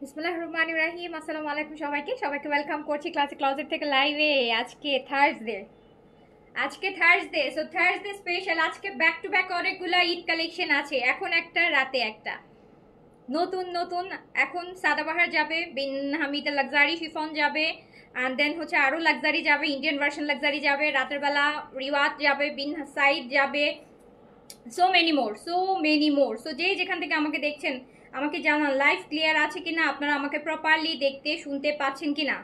বিসমিল্লাহির রহমানির রহিম। আসসালামু আলাইকুম সবাইকে ওয়েলকাম করছি ক্লাসিক ক্লজেট থেকে লাইভে। আজকে থার্সডে সো থার্সডে স্পেশাল। আজকে ব্যাক টু ব্যাক অনেকগুলা ঈদ কালেকশন আছে, এখন একটা রাতে একটা নতুন নতুন। এখন সাদাবাহার যাবে, বিন হামিদের লাক্সারি শিফন যাবে, অ্যান্ড দেন হচ্ছে আরও লাক্সারি যাবে, ইন্ডিয়ান ভার্সন লাক্সারি যাবে, রাতের বেলা রিওয়াত যাবে, বিন সাইদ যাবে, সো মেনি মোর। সো যে যেখান থেকে আমাকে দেখছেন আমাকে জানান লাইভ ক্লিয়ার আছে কিনা, আপনারা আমাকে প্রপারলি দেখতে শুনতে পাচ্ছেন কিনা।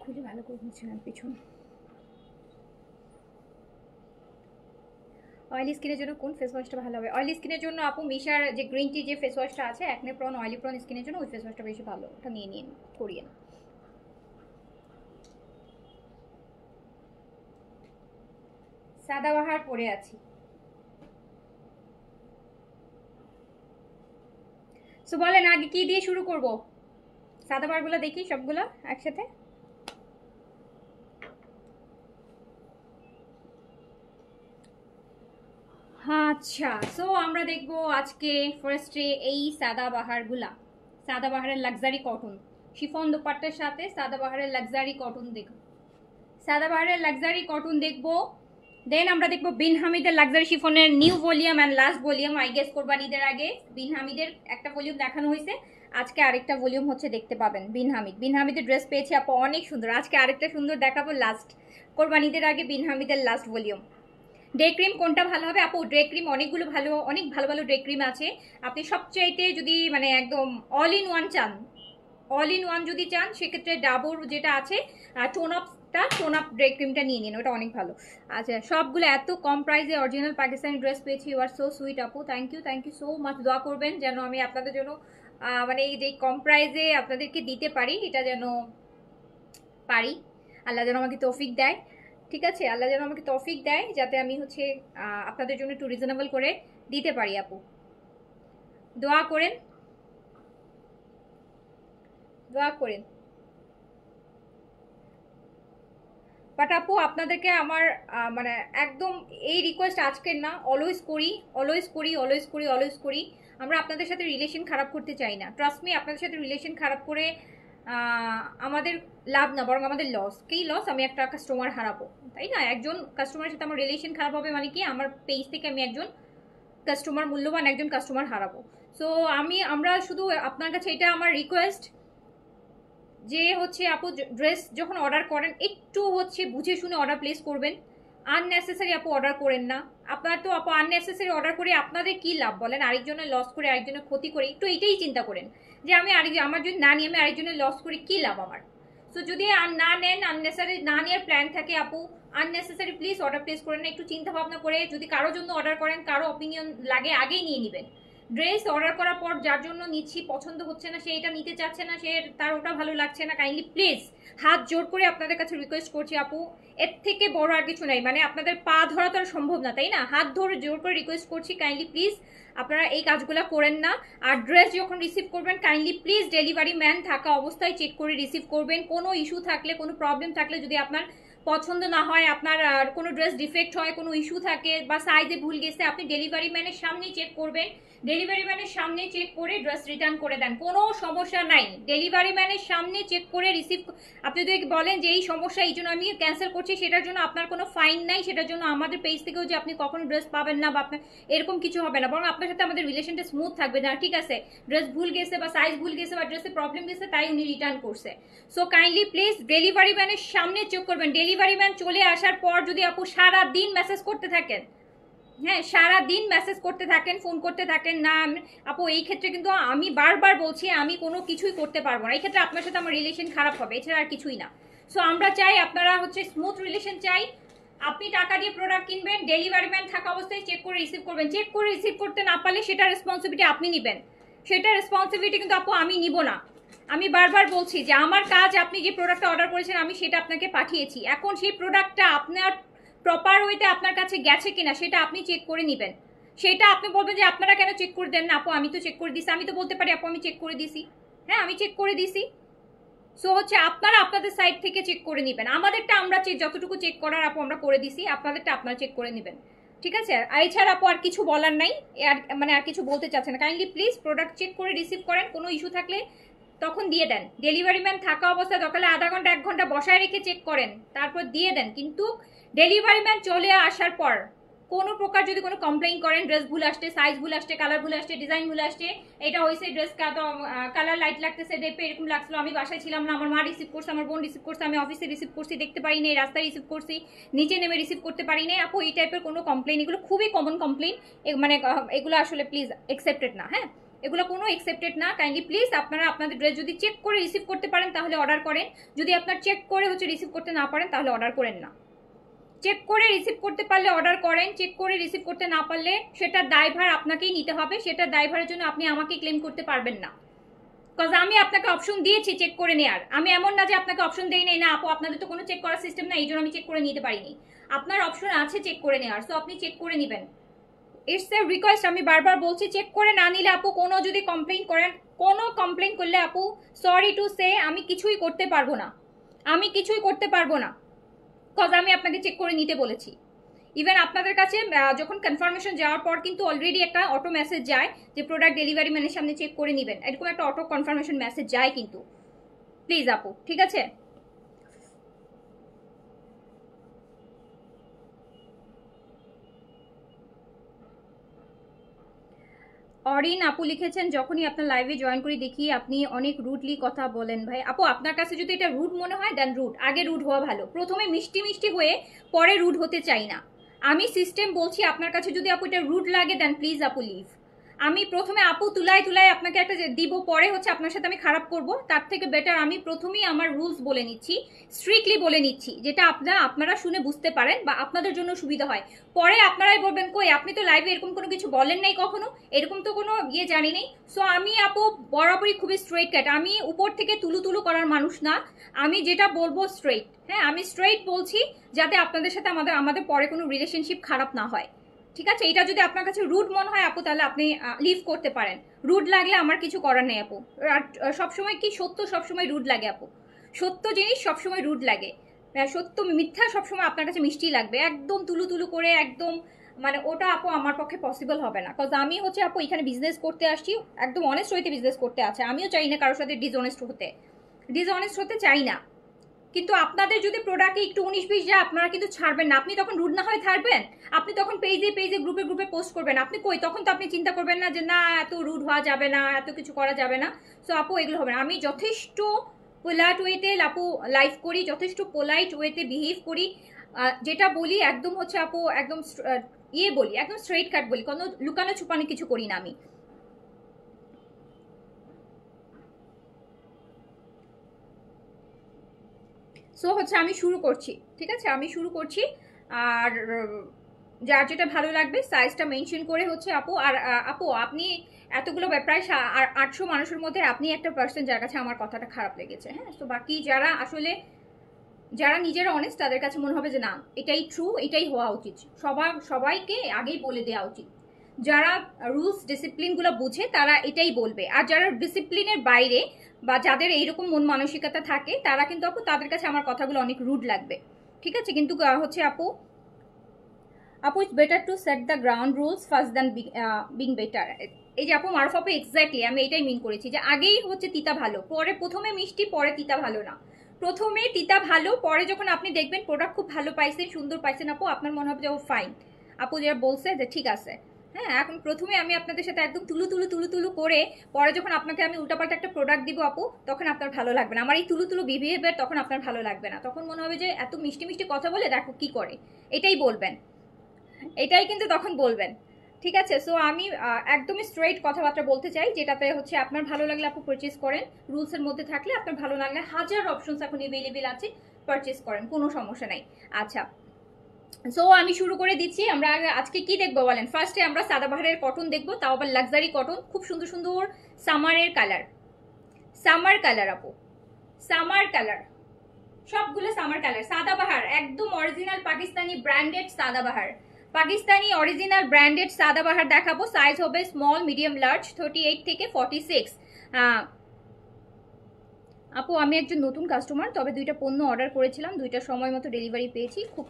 খুলে ভালো করে বুঝছেন পিছন। অয়েলি স্কিনের জন্য কোন ফেস ওয়াশটা ভালো হবে? অয়েলি স্কিনের জন্য আপু মিশার যে গ্রিন টি যে ফেস ওয়াশটা আছে, একনে প্রন অয়েলি প্রন স্কিনের জন্য ওই ফেস ওয়াশটা বেশি ভালো, ওটা নিয়ে নিন, করিয়েন। সাদাবাহার পরে আছি। সো বলেন আগে কি দিয়ে শুরু করব? সাদাবাহারগুলো দেখি সবগুলো একসাথে। আচ্ছা, সো আমরা দেখবো আজকে ফার্স্টে এই সাদাবাহারের লাক্সারি কটন শিফন দোপাট্টার সাথে সাদাবাহারের লাক্সারি কটন দেখব। দেন আমরা দেখবো বিন হামিদের লাক্সারি শিফনের new volume and last volume. I guess কোরবানিদের আগে বিন হামিদের একটা ভলিউম দেখানো হয়েছে, আজকে আরেকটা ভলিউম হচ্ছে দেখতে পাবেন। বিন হামিদের ড্রেস পেয়েছি আপু অনেক সুন্দর, আজকে আরেকটা সুন্দর দেখাবো লাস্ট কোরবানিদের আগে বিন হামিদের লাস্ট ভলিউম। ডে ক্রিম কোনটা ভালো হবে আপু? ডে ক্রিম অনেক ভালো ভালো ডে ক্রিম আছে। আপনি সবচাইতে যদি মানে একদম অল ইন ওয়ান যদি চান সেক্ষেত্রে ডাবর যেটা আছে টোন আপ ডে ক্রিমটা নিয়ে নিন, ওটা অনেক ভালো। আচ্ছা, সবগুলো এত কম প্রাইসে অরিজিনাল পাকিস্তানি ড্রেস পেয়েছি। ইউ আর সো সুইট আপু, থ্যাংক ইউ সো মাচ। দোয়া করবেন যেন আমি আপনাদের জন্য মানে এই যে কম প্রাইসে আপনাদেরকে দিতে পারি, এটা যেন পারি। আল্লাহ যেন আমাকে তৌফিক দেয়, ঠিক আছে? আল্লাহ যেন আমাকে তৌফিক দেয় যাতে আমি হচ্ছে আপনাদের জন্য একটু রিজনেবল করে দিতে পারি। আপু দোয়া করেন। বাট আপু আপনাদেরকে আমার মানে একদম এই রিকোয়েস্ট আজকের না, অলওয়েজ করি। আমরা আপনাদের সাথে রিলেশন খারাপ করতে চাই না, ট্রাস্ট মি। আপনাদের সাথে রিলেশন খারাপ করে আমাদের লাভ না, বরং আমাদের লস। লস? আমি একটা কাস্টমার হারাবো, তাই না? একজন কাস্টমারের সাথে আমার রিলেশন খারাপ হবে মানে কি, আমার পেজ থেকে আমি একজন মূল্যবান একজন কাস্টমার হারাবো। সো আমরা শুধু আপনার কাছে এটা আমার রিকোয়েস্ট যে হচ্ছে আপু ড্রেস যখন অর্ডার করেন একটু হচ্ছে বুঝে শুনে অর্ডার প্লেস করবেন। আননেসেসারি আপু অর্ডার করেন না। আপনার তো আপু আননেসেসারি অর্ডার করে আপনাদের কি লাভ বলেন? আরেকজনের লস করে, আরেকজনের ক্ষতি করে, একটু এটাই চিন্তা করেন যে আমার যদি না নিয়ে আমি আরেকজনের লস করে কি লাভ আমার। সো যদি না নেন, আননেসেসারি না নেওয়ার প্ল্যান থাকে আপু, আননেসেসারি প্লিজ অর্ডার প্লেস করেন না। একটু চিন্তা ভাবনা করে যদি কারোর জন্য অর্ডার করেন, কারো অপিনিয়ন লাগে আগেই নিয়ে নেবেন। ড্রেস অর্ডার করার পর যার জন্য নিচ্ছি পছন্দ হচ্ছে না, সে এটা নিতে চাচ্ছে না, সে তার ওটা ভালো লাগছে না, কাইন্ডলি প্লিজ হাত জোর করে আপনাদের কাছে রিকোয়েস্ট করছি আপু, এর থেকে বড় আর কিছু নাই। মানে আপনাদের পা ধরা তো আর সম্ভব না, তাই না? হাত ধরে জোর করে রিকোয়েস্ট করছি, কাইন্ডলি প্লিজ আপনারা এই কাজগুলো করেন না। আর ড্রেস যখন রিসিভ করবেন কাইন্ডলি প্লিজ ডেলিভারি ম্যান থাকা অবস্থায় চেক করে রিসিভ করবেন। কোনো ইস্যু থাকলে, কোনো প্রবলেম থাকলে, যদি আপনার পছন্দ না হয়, আপনার কোনো ড্রেস ডিফেক্ট হয়, কোনো ইস্যু থাকে বা সাইজে ভুল গেছে, আপনি ডেলিভারি ম্যানের সামনেই চেক করবেন। ডেলিভারি ম্যানের সামনে চেক করে ড্রেস রিটার্ন করে দেন, কোনো সমস্যা নাই। ডেলিভারি ম্যানের সামনে চেক করে রিসিভ। আপনি যদি বলেন যে এই সমস্যা, এই জন্য আমি ক্যান্সেল করছি, সেটার জন্য আপনার কোনো ফাইন নাই, সেটার জন্য আমাদের পেজ থেকেও যে আপনি কখনো ড্রেস পাবেন না বা আপনার এরকম কিছু হবে না, বরং আপনার সাথে আমাদের রিলেশনটা স্মুথ থাকবে। না ঠিক আছে, ড্রেস ভুল গেছে বা সাইজ ভুল গেছে বা ড্রেসে প্রবলেম গেছে তাই উনি রিটার্ন করছে। সো কাইন্ডলি প্লিজ ডেলিভারি ম্যানের সামনে চেক করবেন। ডেলিভারি ম্যান চলে আসার পর যদি আপু সারা দিন মেসেজ করতে থাকেন, হ্যাঁ, সারাদিন মেসেজ করতে থাকেন, ফোন করতে থাকেন। না আপু, এই ক্ষেত্রে কিন্তু আমি বারবার বলছি আমি কোনো কিছুই করতে পারবো না, এই ক্ষেত্রে আপনার সাথে আমার রিলেশন খারাপ হবে, এছাড়া আর কিছুই না। সো আমরা চাই, আপনারা হচ্ছে স্মুথ রিলেশন চাই। আপনি টাকা দিয়ে প্রোডাক্ট কিনবেন, ডেলিভারি ম্যান থাকা অবস্থায় চেক করে রিসিভ করবেন। চেক করে রিসিভ করতে না পারলে সেটা রেসপন্সিবিলিটি আপনি নেবেন, সেটা রেসপন্সিবিলিটি কিন্তু আপু আমি নিব না। আমি বারবার বলছি যে আমার কাজ, আপনি যে প্রোডাক্টটা অর্ডার করেছেন আমি সেটা আপনাকে পাঠিয়েছি, এখন সেই প্রোডাক্টটা আপনার প্রপার ওয়েতে আপনার কাছে গেছে কিনা সেটা আপনি চেক করে নেবেন। সেটা আপনি বলবেন যে আপনারা কেন চেক করে দেন না? আপু আমি তো চেক করে দিছি, আমি তো বলতে পারি আপু আমি চেক করে দিছি। হ্যাঁ, আমি চেক করে দিছি। সো হচ্ছে আপনারা আপনাদের সাইড থেকে চেক করে নেবেন, আমাদেরটা আমরা যতটুকু চেক করার আপু আমরা করে দিছি, আপনাদেরটা আপনারা চেক করে নেবেন। ঠিক আছে? এছাড়া আপু আর কিছু বলার নাই, মানে আর কিছু বলতে চাচ্ছেন না। কাইন্ডলি প্লিজ প্রোডাক্ট চেক করে রিসিভ করেন, কোনো ইস্যু থাকলে তখন দিয়ে দেন। ডেলিভারি ম্যান থাকা অবস্থায় দরকার আধা ঘন্টা 1 ঘন্টা বসায় রেখে চেক করেন, তারপর দিয়ে দেন। কিন্তু ডেলিভারি ম্যান চলে আসার পর কোনো প্রকার যদি কোনো কমপ্লেইন করেন, ড্রেস ভুল আসছে, সাইজ ভুল আসছে, কালার ভুল আসছে, ডিজাইন ভুল আসছে, এটা হয়েছে ড্রেস কালার লাইট লাগতেছে, দেখবে এরকম লাগছিল, আমি বাসায় ছিলাম না, আমার মা রিসিভ করছে, আমার বোন রিসিভ করছে, আমি অফিসে রিসিভ করছি দেখতে পারি নাই, রাস্তায় রিসিভ করছি, নিচে নেমে রিসিভ করতে পারি নাই। আপু এই টাইপের কোনো কমপ্লেইন, এগুলো খুবই কমন কমপ্লেইন, মানে এগুলো আসলে প্লিজ অ্যাকসেপ্টেড না। হ্যাঁ, এগুলো কোনো অ্যাকসেপ্টেড না। কাইন্ডলি প্লিজ আপনারা আপনাদের ড্রেস যদি চেক করে রিসিভ করতে পারেন তাহলে অর্ডার করেন, যদি আপনার চেক করে হচ্ছে রিসিভ করতে না পারেন তাহলে অর্ডার করেন না। চেক করে রিসিভ করতে পারলে অর্ডার করেন, চেক করে রিসিভ করতে না পারলে সেটার দায়ভার আপনাকেই নিতে হবে, সেটার দায়ভারের জন্য আপনি আমাকে ক্লেম করতে পারবেন না। বিকজ আমি আপনাকে অপশন দিয়েছি চেক করে নেওয়ার, আমি এমন না যে আপনাকে অপশন দেই নাই, না আপু আপনাদের তো কোনো চেক করার সিস্টেম না এই জন্য আমি চেক করে নিতে পারিনি। আপনার অপশন আছে চেক করে নেওয়ার, সো আপনি চেক করে নেবেন। ইটস এ রিকোয়েস্ট, আমি বারবার বলছি চেক করে না নিলে আপু কোনো যদি কমপ্লেইন করেন, কোনো কমপ্লেইন করলে আপু সরি টু সে আমি কিছুই করতে পারবো না, আমি কিছুই করতে পারবো না। কজ আমি আপনাকে চেক করে নিতে বলেছি। ইভেন আপনাদের কাছে যখন কনফার্মেশন যাওয়ার পর কিন্তু অলরেডি একটা অটো মেসেজ যায় যে প্রোডাক্ট ডেলিভারি ম্যানের সামনে চেক করে নেবেন, এরকম একটা অটো কনফার্মেশন মেসেজ যায় কিন্তু। প্লিজ আপু, ঠিক আছে? অরিন আপু লিখেছেন, যখনই আপনার লাইভে জয়েন করি দেখি আপনি অনেক রুডলি কথা বলেন। ভাই আপু, আপনার কাছে যদি এটা রুড মনে হয় দেন রুড, আগে রুড হওয়া ভালো। প্রথমে মিষ্টি মিষ্টি হয়ে পরে রুড হতে চাই না, আমি সিস্টেম বলছি। আপনার কাছে যদি আপু এটা রুড লাগে দেন প্লিজ আপু লিভ। আমি প্রথমে আপু তুলায় তুলায় আপনাকে একটা দিব, পরে হচ্ছে আপনার সাথে আমি খারাপ করব, তার থেকে বেটার আমি প্রথমেই আমার রুলস বলে নিচ্ছি, স্ট্রিক্টলি বলে নিচ্ছি, যেটা আপনারা শুনে বুঝতে পারেন বা আপনাদের জন্য সুবিধা হয়। পরে আপনারাই বলবেন কই আপনি তো লাইভে এরকম কোনো কিছু বলেন নাই কখনো, এরকম তো কোনো জানি নেই। সো আমি আপু বরাবরই খুবই স্ট্রেইট ক্যাট, আমি উপর থেকে তুলু তুলু করার মানুষ না, আমি যেটা বলবো স্ট্রেইট। হ্যাঁ, আমি স্ট্রেইট বলছি যাতে আপনাদের সাথে আমাদের পরে কোনো রিলেশনশিপ খারাপ না হয়। ঠিক আছে? এটা যদি আপনার কাছে রুড মনে হয় আপু তাহলে আপনি লিভ করতে পারেন, রুড লাগলে আমার কিছু করার নেই আপু। আর সবসময় কি সত্য সবসময় রুড লাগে আপু, সত্য জিনিস সবসময় রুড লাগে, সত্য মিথ্যা সবসময় আপনার কাছে মিষ্টি লাগবে, একদম তুলু তুলু করে একদম, মানে ওটা আপু আমার পক্ষে পসিবল হবে না। কজ আমি হচ্ছে আপু এখানে বিজনেস করতে আসছি, একদম অনেস্ট হইতে বিজনেস করতে আছে, আমিও চাই না কারোর সাথে ডিসঅনেস্ট হতে চাই না। কিন্তু আপনাদের যদি প্রোডাক্টে একটু 19-20 যায় আপনারা কিন্তু ছাড়বেন না, আপনি তখন রুড না হয়ে থাকবেন, আপনি তখন পেজে পেজে গ্রুপে গ্রুপে পোস্ট করবেন, আপনি কই তখন তো আপনি চিন্তা করবেন না যে না এত রুড হওয়া যাবে না, এত কিছু করা যাবে না। সো আপু এগুলো হবে না, আমি যথেষ্ট পোলাইট ওয়েতে আপু লাইভ করি, যথেষ্ট পোলাইট ওয়েতে বিহেভ করি, যেটা বলি একদম হচ্ছে আপু একদম বলি, একদম স্ট্রেইট কাট বলি, কোনো লুকানো ছুপানো কিছু করি না আমি। সো হচ্ছে আমি শুরু করছি, ঠিক আছে? আমি শুরু করছি। আর যার যেটা ভালো লাগবে সাইজটা মেনশন করে হচ্ছে আপু। আর আপু আপনি এতগুলো প্রায় 800 মানুষের মধ্যে আপনি একটা পার্সন যার কাছে আমার কথাটা খারাপ লেগেছে। হ্যাঁ, তো বাকি যারা আসলে যারা নিজেরা অনেস্ট তাদের কাছে মনে হবে যে না এটাই ট্রু, এটাই হওয়া উচিত, সবাইকে আগেই বলে দেওয়া উচিত। যারা রুলস ডিসিপ্লিনগুলো বুঝে তারা এটাই বলবে, আর যারা ডিসিপ্লিনের বাইরে বা যাদের এইরকম মন মানসিকতা থাকে তারা কিন্তু আপু তাদের কাছে আমার কথাগুলো অনেক রুড লাগবে। ঠিক আছে? কিন্তু হচ্ছে আপু it's better to set the ground rules first than being better. এই যে আপু মারুফ আপু এক্স্যাক্টলি আমি এটাই মিন করেছি যে আগেই হচ্ছে তিতা ভালো, পরে প্রথমে মিষ্টি পরে তিতা ভালো না, প্রথমে তিতা ভালো, পরে যখন আপনি দেখবেন প্রোডাক্ট খুব ভালো পাইছেন, সুন্দর পাইছেন আপু, আপনার মনে হবে যে ও ফাইন, আপু যেটা বলছে যে ঠিক আছে। হ্যাঁ, এখন প্রথমে আমি আপনাদের সাথে একদম তুলু তুলু তুলু তুলু করে পরে যখন আপনাকে আমি উল্টাপাল্টা একটা প্রোডাক্ট দিব আপু তখন আপনার ভালো লাগবে না, আমার এই তুলু তুলু বিহেভিয়ার তখন আপনার ভালো লাগবে না, তখন মনে হবে যে এত মিষ্টি মিষ্টি কথা বলে দেখো কি করে, এটাই বলবেন। এটাই কিন্তু তখন বলবেন, ঠিক আছে? সো আমি একদমই স্ট্রেইট কথাবার্তা বলতে চাই, যেটাতে হচ্ছে আপনার ভালো লাগলে আপু পারচেস করেন, রুলসের মধ্যে থাকলে, আপনার ভালো লাগলে হাজার অপশনস এখন অ্যাভেলেবেল আছে, পারচেস করেন, কোনো সমস্যা নাই। আচ্ছা, সো আমি শুরু করে দিচ্ছি। আমরা আজকে কি দেখবো বলেন? ফার্স্টে আমরা সাদাবাহারের কটন দেখবো, তাও আবার লাক্সারি কটন, খুব সুন্দর সুন্দর সামারের কালার, সামার কালার আপু, সামার কালার, সবগুলো সামার কালার। সাদাবাহার একদম original Pakistani branded Sadabahar, Pakistani original branded Sadabahar দেখাবো। সাইজ হবে স্মল, মিডিয়াম, লার্জ, 38 থেকে 46। আপু আমি একজন নতুন কাস্টমার, তবে দুইটা পণ্য অর্ডার করেছিলাম, দুইটা সময় মতো ডেলিভারি পেয়েছি, খুব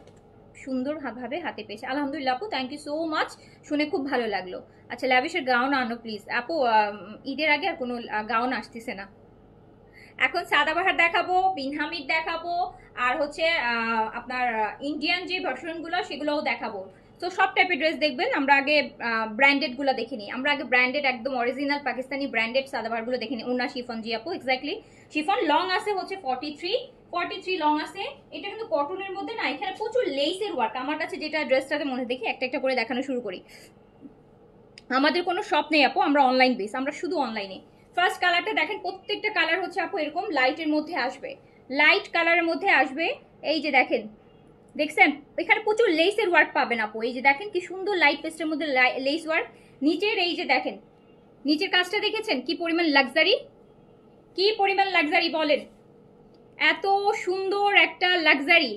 সুন্দরভাবে হাতে পেয়েছি, আলহামদুলিল্লাহ আপু, থ্যাংক ইউ সো মাচ, শুনে খুব ভালো লাগলো। আচ্ছা, ল্যাভিশের গাউন আনো প্লিজ আপু, ঈদের আগে আর কোনো গাউন আসতেছে না। এখন সাদাবাহার দেখাবো, বিন হামিদ দেখাবো, আর হচ্ছে আপনার ইন্ডিয়ান যে ভার্সনগুলো সেগুলোও দেখাবো। তো সব টাইপের ড্রেস দেখবেন। আমরা আগে ব্র্যান্ডেডগুলো দেখে নিই, আমরা আগে ব্র্যান্ডেড একদম অরিজিনাল পাকিস্তানি ব্র্যান্ডেড সাদাবাহারগুলো দেখে নিই। ওনা শিফন, জি আপু এক্স্যাক্টলি শিফন, লং আছে হচ্ছে 43 লং আছে। এটা কিন্তু কটনের মধ্যে না, এখানে প্রচুর লেসের ওয়ার্ক। আমার কাছে যেটা ড্রেসটাতে মনে দেখি একটা একটা করে দেখানো শুরু করি। আমাদের কোনো শপ নেই আপু, আমরা অনলাইন বেস, আমরা শুধু অনলাইনে। ফার্স্ট কালারটা দেখেন, প্রত্যেকটা কালার হচ্ছে আপু এরকম লাইটের মধ্যে আসবে, লাইট কালারের মধ্যে আসবে। এই যে দেখেন, দেখছেন এখানে প্রচুর লেসের ওয়ার্ক পাবেন আপু। এই যে দেখেন কি সুন্দর লাইট পেস্টের মধ্যে লেস ওয়ার্ক। নিচের এই যে দেখেন, নিচের কাজটা দেখেছেন কি পরিমাণ লাক্সারি, কি পরিমাণ লাক্সারি বলেন, এত সুন্দর একটা লাক্সারি।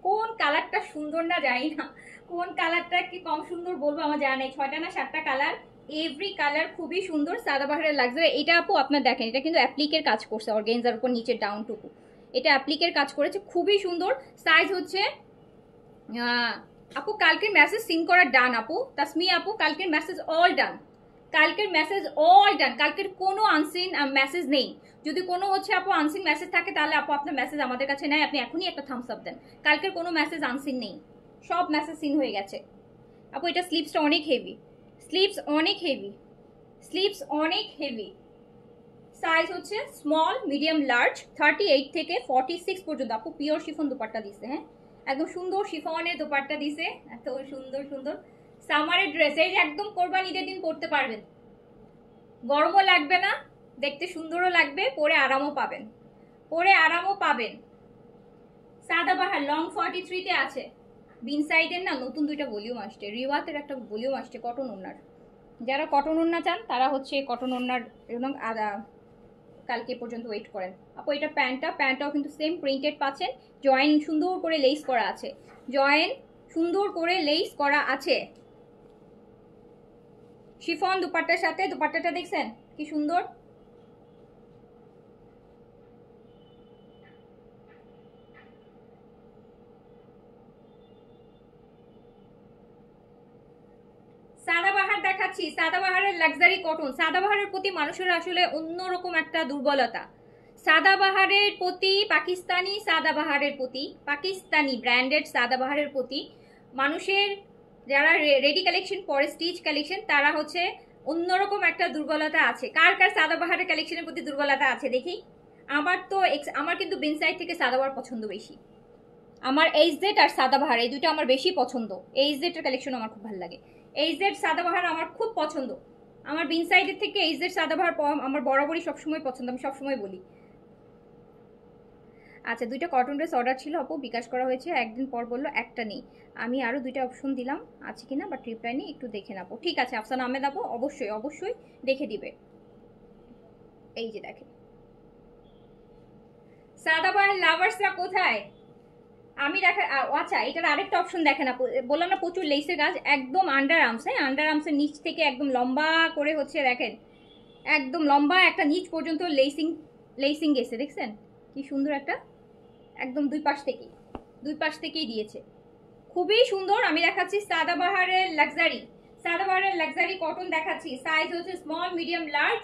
কোন কালারটা সুন্দর না জানি না, কোন কালারটা কি কম সুন্দর বলবো আমার জানা নেই। 6টা না 7টা কালার, এভরি কালার খুবই সুন্দর। সাদাবাহারের লাক্সারি। এটা আপু আপনার দেখেন, এটা কিন্তু অ্যাপ্লিকের কাজ করছে, অর্গানজার উপর নিচে ডাউন টুকু এটা অ্যাপ্লিকের কাজ করেছে, খুবই সুন্দর। সাইজ হচ্ছে আপু কালকের মেসেজ সিন করা ডান আপু, তাসমি আপু কালকের মেসেজ অল ডান, কালকের মেসেজ অল ডান, কালকের কোনো আনসিন মেসেজ নেই। যদি কোনো হচ্ছে আপু আনসিন মেসেজ থাকে তাহলে আপু আপনার মেসেজ আমাদের কাছে নেয়, আপনি এখনই একটা থামস আপ দেন। কালকের কোনো মেসেজ আনসিন নেই, সব মেসেজ সিন হয়ে গেছে আপু। এটা স্লিপসটা অনেক হেভি, স্লিপস অনেক হেভি, স্লিপস অনেক হেভি। সাইজ হচ্ছে স্মল, মিডিয়াম, লার্জ, 38 থেকে 46 পর্যন্ত। আপু পিওর শিফন দুপাট্টা দিছে, হ্যাঁ একদম সুন্দর শিফনের দুপাট্টা দিছে, এত সুন্দর সুন্দর সামারের ড্রেস। এই যে একদম কোরবানি ঈদের দিন পরতে পারবেন, গরমও লাগবে না, দেখতে সুন্দরও লাগবে, পরে আরামও পাবেন, পরে আরামও পাবেন। সাদাবাহার লং 43 তে আছে। বিন সাইডের না নতুন দুইটা ভলিউম আসছে, রিওয়াতের একটা ভলিউম আসছে কটন ওড়নার, যারা কটন ওড়না চান তারা হচ্ছে কটন ওড়নার এবং কালকে পর্যন্ত ওয়েট করেন আপু। এটা প্যান্টটাও কিন্তু সেম প্রিন্টেড পাচ্ছেন, জয়েন সুন্দর করে লেস করা আছে, জয়েন সুন্দর করে লেস করা আছে। শিফন দুপাট্টার সাথে, দুপাট্টাটা দেখছেন কি সুন্দর। সাদাবাহার দেখাচ্ছি, সাদাবাহারের লাক্সারি কটন। সাদাবাহারের প্রতি মানুষের আসলে অন্যরকম একটা দুর্বলতা, সাদাবাহারের প্রতি, পাকিস্তানি সাদাবাহারের প্রতি, পাকিস্তানি ব্র্যান্ডেড সাদাবাহারের প্রতি মানুষের, যারা রেডি কালেকশন পরে স্টিচ কালেকশন, তারা হচ্ছে অন্যরকম একটা দুর্বলতা আছে। কার কার সাদাবাহারের কালেকশনের প্রতি দুর্বলতা আছে দেখি। আমার কিন্তু বিন সাইড থেকে সাদাবাহার পছন্দ বেশি, আমার এইচজেড আর সাদাবাহার এই দুটো আমার বেশি পছন্দ। এইচজেড এর কালেকশন আমার খুব ভালো লাগে, এইচজেড সাদাবাহার আমার খুব পছন্দ। আমার বিন সাইডের থেকে এইচজেড সাদাবাহার আমার বরাবরই সবসময় পছন্দ, আমি সবসময় বলি। আচ্ছা, দুইটা কটন ড্রেস অর্ডার ছিল আপু, বিকাশ করা হয়েছে, একদিন পর বললো একটা নেই। আমি আরও দুইটা অপশন দিলাম, আছে কিনা বাট রিপ্লাই নেই, একটু দেখে নেবো। ঠিক আছে আফসানা আহমেদ আপু, অবশ্যই অবশ্যই দেখে দিবে। এই যে দেখেন সাদাবাহার লাভার্সরা কোথায়, আমি দেখা। আচ্ছা, এটার আরেকটা অপশন দেখেন আপু, বললাম না প্রচুর লেসের কাজ, একদম আন্ডার আর্মস, হ্যাঁ আন্ডার আর্মসের নিচ থেকে একদম লম্বা করে হচ্ছে দেখেন, একদম লম্বা একটা নিচ পর্যন্ত লেসিং গেছে, দেখছেন কি সুন্দর একটা, একদম দুই পাশ থেকেই দিয়েছে, খুবই সুন্দর। আমি দেখাচ্ছি সাদাবাহারের লাক্সারি, সাদাবাহারের লাক্সারি কটন দেখাচ্ছি। সাইজ হচ্ছে small, medium, large,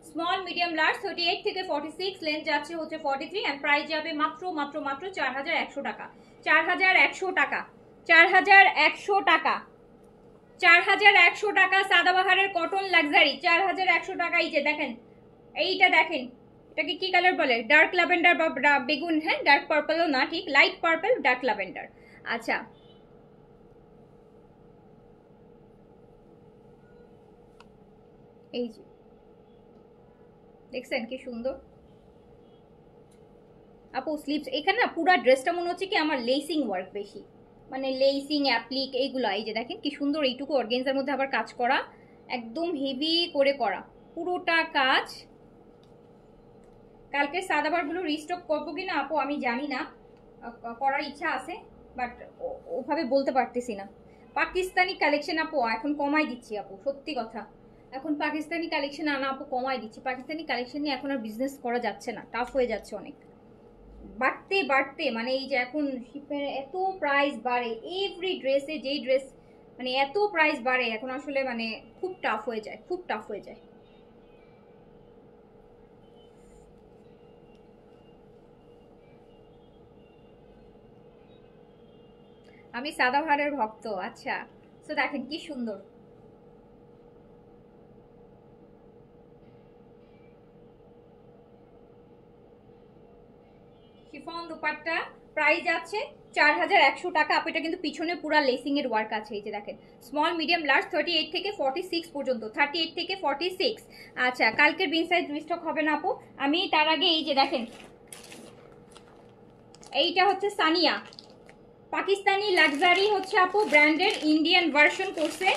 small, medium, large, 38 থেকে 46, লেন্থ যাচ্ছে হচ্ছে 43, এন্ড প্রাইস যাবে মাত্র মাত্র মাত্র 4100 টাকা, 4100 টাকা, 4100 টাকা, 4100 টাকা। সাদাবাহারের কটন লাক্সারি 4100 টাকা। এই যে দেখেন, এইটা দেখেন, এটাকে কি কালার বলে, ডার্ক ল্যাভেন্ডার বা বেগুন, হ্যাঁ ডার্ক পার্পলও না, ঠিক লাইট পার্পল ডার্ক ল্যাভেন্ডার। আচ্ছা, এই যে দেখছেন কি সুন্দর আপু স্লিপস। এখানে না পুরো ড্রেসটা মনে হচ্ছে কি আমার লেসিং ওয়ার্ক বেশি, মানে লেসিং অ্যাপ্লিক এইগুলো। এই যে দেখেন কি সুন্দর, এইটুকু অর্গেনজার মধ্যে আবার কাজ করা, একদম হেভি করে করা পুরোটা কাজ। কালকে সাদাবারগুলো রিস্টক করবো কিনা আপু আমি জানি না, করার ইচ্ছা আছে বাট ওভাবে বলতে পারতেছি না। পাকিস্তানি কালেকশন আপু এখন কমাই দিচ্ছি আপু, সত্যি কথা। এখন পাকিস্তানি কালেকশন আনা আপু কমাই দিচ্ছি। পাকিস্তানি কালেকশন নিয়ে এখন আর বিজনেস করা যাচ্ছে না, টাফ হয়ে যাচ্ছে অনেক। বাড়তে বাড়তে মানে এই যে এখন শিপের এত প্রাইস বাড়ে, এভরি ড্রেসে যেই ড্রেস মানে এত প্রাইস বাড়ে এখন আসলে মানে খুব টাফ হয়ে যায়, খুব টাফ হয়ে যায়। আমি সাদাভারের ভক্ত। আচ্ছা, তো দেখেন কি সুন্দর, শিফন দুপাট্টা, প্রাইস আছে 4100 টাকা। আপু এটা কিন্তু পিছনে পুরো লেসিং এর ওয়ার্ক আছে। এই যে দেখেন স্মল মিডিয়াম লার্জ 38 থেকে 46 পর্যন্ত, 38 থেকে 46। আচ্ছা, কালকের বিন সাইজ রিস্টক হবে না আপু। আমি তার আগে এই যে দেখেন, এইটা হচ্ছে সানিয়া, পাকিস্তানি লাক্সারি হচ্ছে আপু ব্র্যান্ডের ইন্ডিয়ান ভার্সন করছে,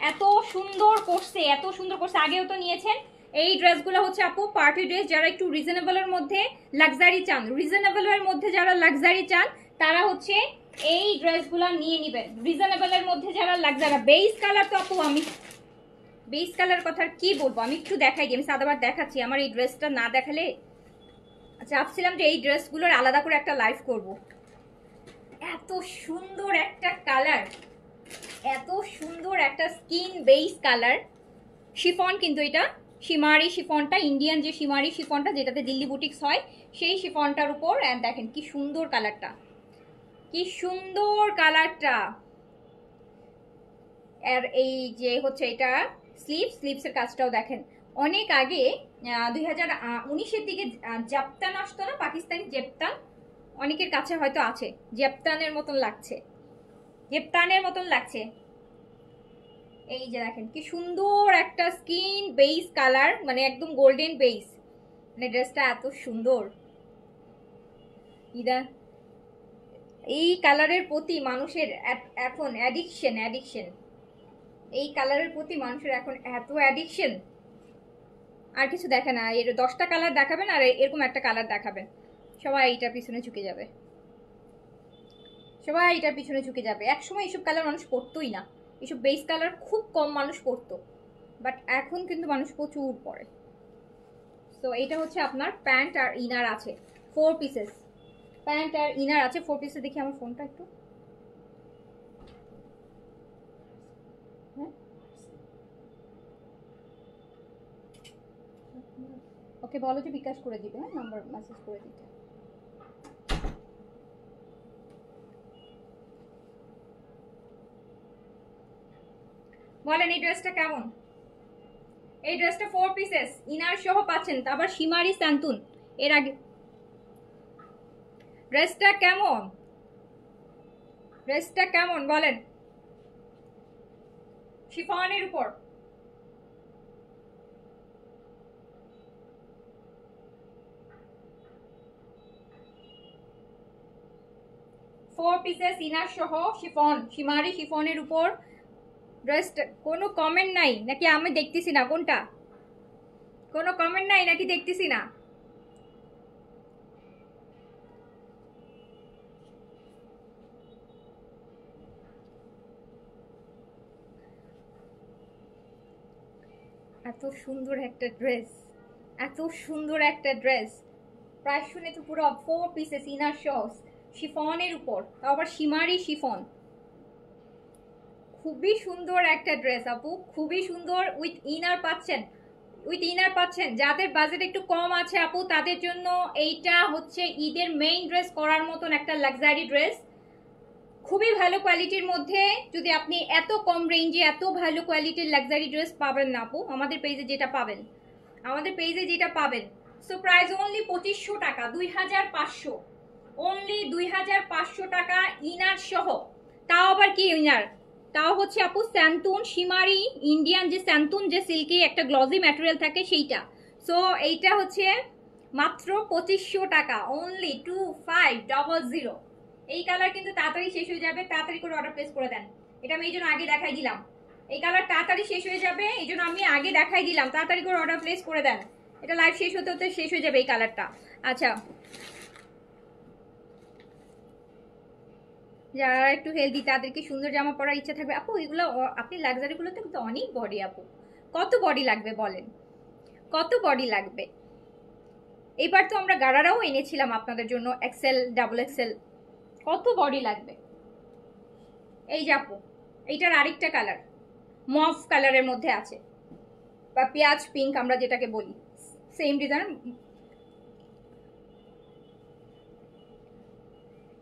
এত সুন্দর করছে, এত সুন্দর করছে। আগেও তো নিয়েছেন। এই ড্রেসগুলো হচ্ছে আপু পার্টি ড্রেস, যারা একটু রিজনেবলের মধ্যে লাক্সারি চান, রিজনেবলের মধ্যে যারা লাক্সারি চান তারা হচ্ছে এই ড্রেসগুলো নিয়ে নেবেন। রিজনেবলের মধ্যে যারা লাক্সারি, বেস কালার তো আপু আমি বেস কালার কথা কি বলবো, আমি একটু দেখাই দিই। আমি সাদাবার দেখাচ্ছি, আমার এই ড্রেসটা না দেখালে। আচ্ছা, ভাবছিলাম যে এই ড্রেসগুলোর আলাদা করে একটা লাইভ করব। এত সুন্দর একটা কালার, এত সুন্দর একটা স্কিন বেস কালার, শিফন কিন্তু এটা শিমারি শিফনটা, ইন্ডিয়ান যে শিমারি শিফনটা যেটাতে দিল্লি বুটিক্স হয় সেই শিফনটার উপর। এন্ড দেখেন কি সুন্দর কালারটা, কি সুন্দর কালারটা। আর এই যে হচ্ছে এটা স্লিপসের কাজটাও দেখেন। অনেক আগে 2019-এর দিকে জাপ্তান আসতো না, পাকিস্তানি জেপ্তান, অনেকের কাছে হয়তো আছে, জেপ্তানের মতন লাগছে, জেপ্তানের মতন লাগছে। এই যে দেখেন কি সুন্দর একটা স্কিন বেস কালার, মানে একদম গোল্ডেন বেস, মানে ড্রেসটা এত সুন্দর। ইদা এই কালারের প্রতি মানুষের এখন অ্যাডিকশন, অ্যাডিকশন, এই কালারের প্রতি মানুষের এখন এত অ্যাডিকশন। আর কিছু দেখে না, এর 10টা কালার দেখাবেন আর এরকম একটা কালার দেখাবেন, সবাই এইটার পিছনে ঝুঁকে যাবে, সবাই এইটার পিছনে ঝুঁকে যাবে। একসময় এইসব কালার মানুষ পরতোই না, এইসব বেস কালার খুব কম মানুষ পরতো, বাট এখন কিন্তু মানুষ প্রচুর পরে। তো এটা হচ্ছে আপনার প্যান্ট আর ইনার আছে 4 পিসেস, প্যান্ট আর ইনার আছে 4 পিসে। দেখি আমার ফোনটা একটু, হ্যাঁ ওকে বলো যে বিকাশ করে দিবে, হ্যাঁ নাম্বার মেসেজ করে দিতে। বলেন এই ড্রেসটা কেমন? এই ড্রেসটা 4 পিসেস ইনার সহ পাচ্ছেন, আবার শিমারি সান্তুন। এর আগে ড্রেসটা কেমন, ড্রেসটা কেমন বলেন? শিফনের উপর, ফোর পিসেস ইনার সহ শিফন, শিমারি শিফনের উপর ড্রেসটা। কোনো কমেন্ট নাই নাকি আমি দেখতেছি না? কোনটা? কোনো কমেন্ট নাই নাকি দেখতেছি না? এত সুন্দর একটা ড্রেস, এত সুন্দর একটা ড্রেস, প্রায় শুনে তো পুরো 4 পিসেস ইনার সহ শিফনের উপর, তাও আবার শিমারি শিফন। খুবই সুন্দর একটা ড্রেস আপু, খুবই সুন্দর। উইথ ইনার পাচ্ছেন, উইথ ইনার পাচ্ছেন। যাদের বাজেট একটু কম আছে আপু তাদের জন্য এইটা হচ্ছে ঈদের মেইন ড্রেস করার মতন একটা লাক্সারি ড্রেস, খুবই ভালো কোয়ালিটির মধ্যে। যদি আপনি এত কম রেঞ্জে এত ভালো কোয়ালিটির লাক্সারি ড্রেস পাবেন না আপু আমাদের পেজে যেটা পাবেন, আমাদের পেজে যেটা পাবেন। সো প্রাইস অনলি 2500 টাকা, 2500, অনলি 2500 টাকা ইনার সহ। তাও আবার কি ইনার, তাও হচ্ছে আপু স্যান্তুন শিমারি ইন্ডিয়ান যে স্যান্তুন যে সিল্কি একটা গ্লজি ম্যাটেরিয়াল থাকে সেইটা। সো এইটা হচ্ছে মাত্র 2500 টাকা, অনলি 2500। এই কালার কিন্তু তাড়াতাড়ি শেষ হয়ে যাবে, তাড়াতাড়ি করে অর্ডার প্লেস করে দেন। এটা আমি এই জন্য আগে দেখাই দিলাম, এই কালার তাড়াতাড়ি শেষ হয়ে যাবে এই জন্য আমি আগে দেখাই দিলাম, তাড়াতাড়ি করে অর্ডার প্লেস করে দেন। এটা লাইভ শেষ হতে হতে শেষ হয়ে যাবে এই কালারটা। আচ্ছা, যারা একটু হেলদি তাদেরকে সুন্দর জামা পরার ইচ্ছা থাকবে আপু, এগুলো আপনি লাক্সারিগুলোতে কিন্তু অনেক বডি আপু, কত বডি লাগবে বলেন, কত বডি লাগবে। এবার তো আমরা গাড়ারাও এনেছিলাম আপনাদের জন্য এক্সেল ডাবল এক্সেল, কত বডি লাগবে। এই যে আপু এইটার আরেকটা কালার মফ কালারের মধ্যে আছে, বা পেঁয়াজ পিঙ্ক আমরা যেটাকে বলি, সেম ডিজাইন।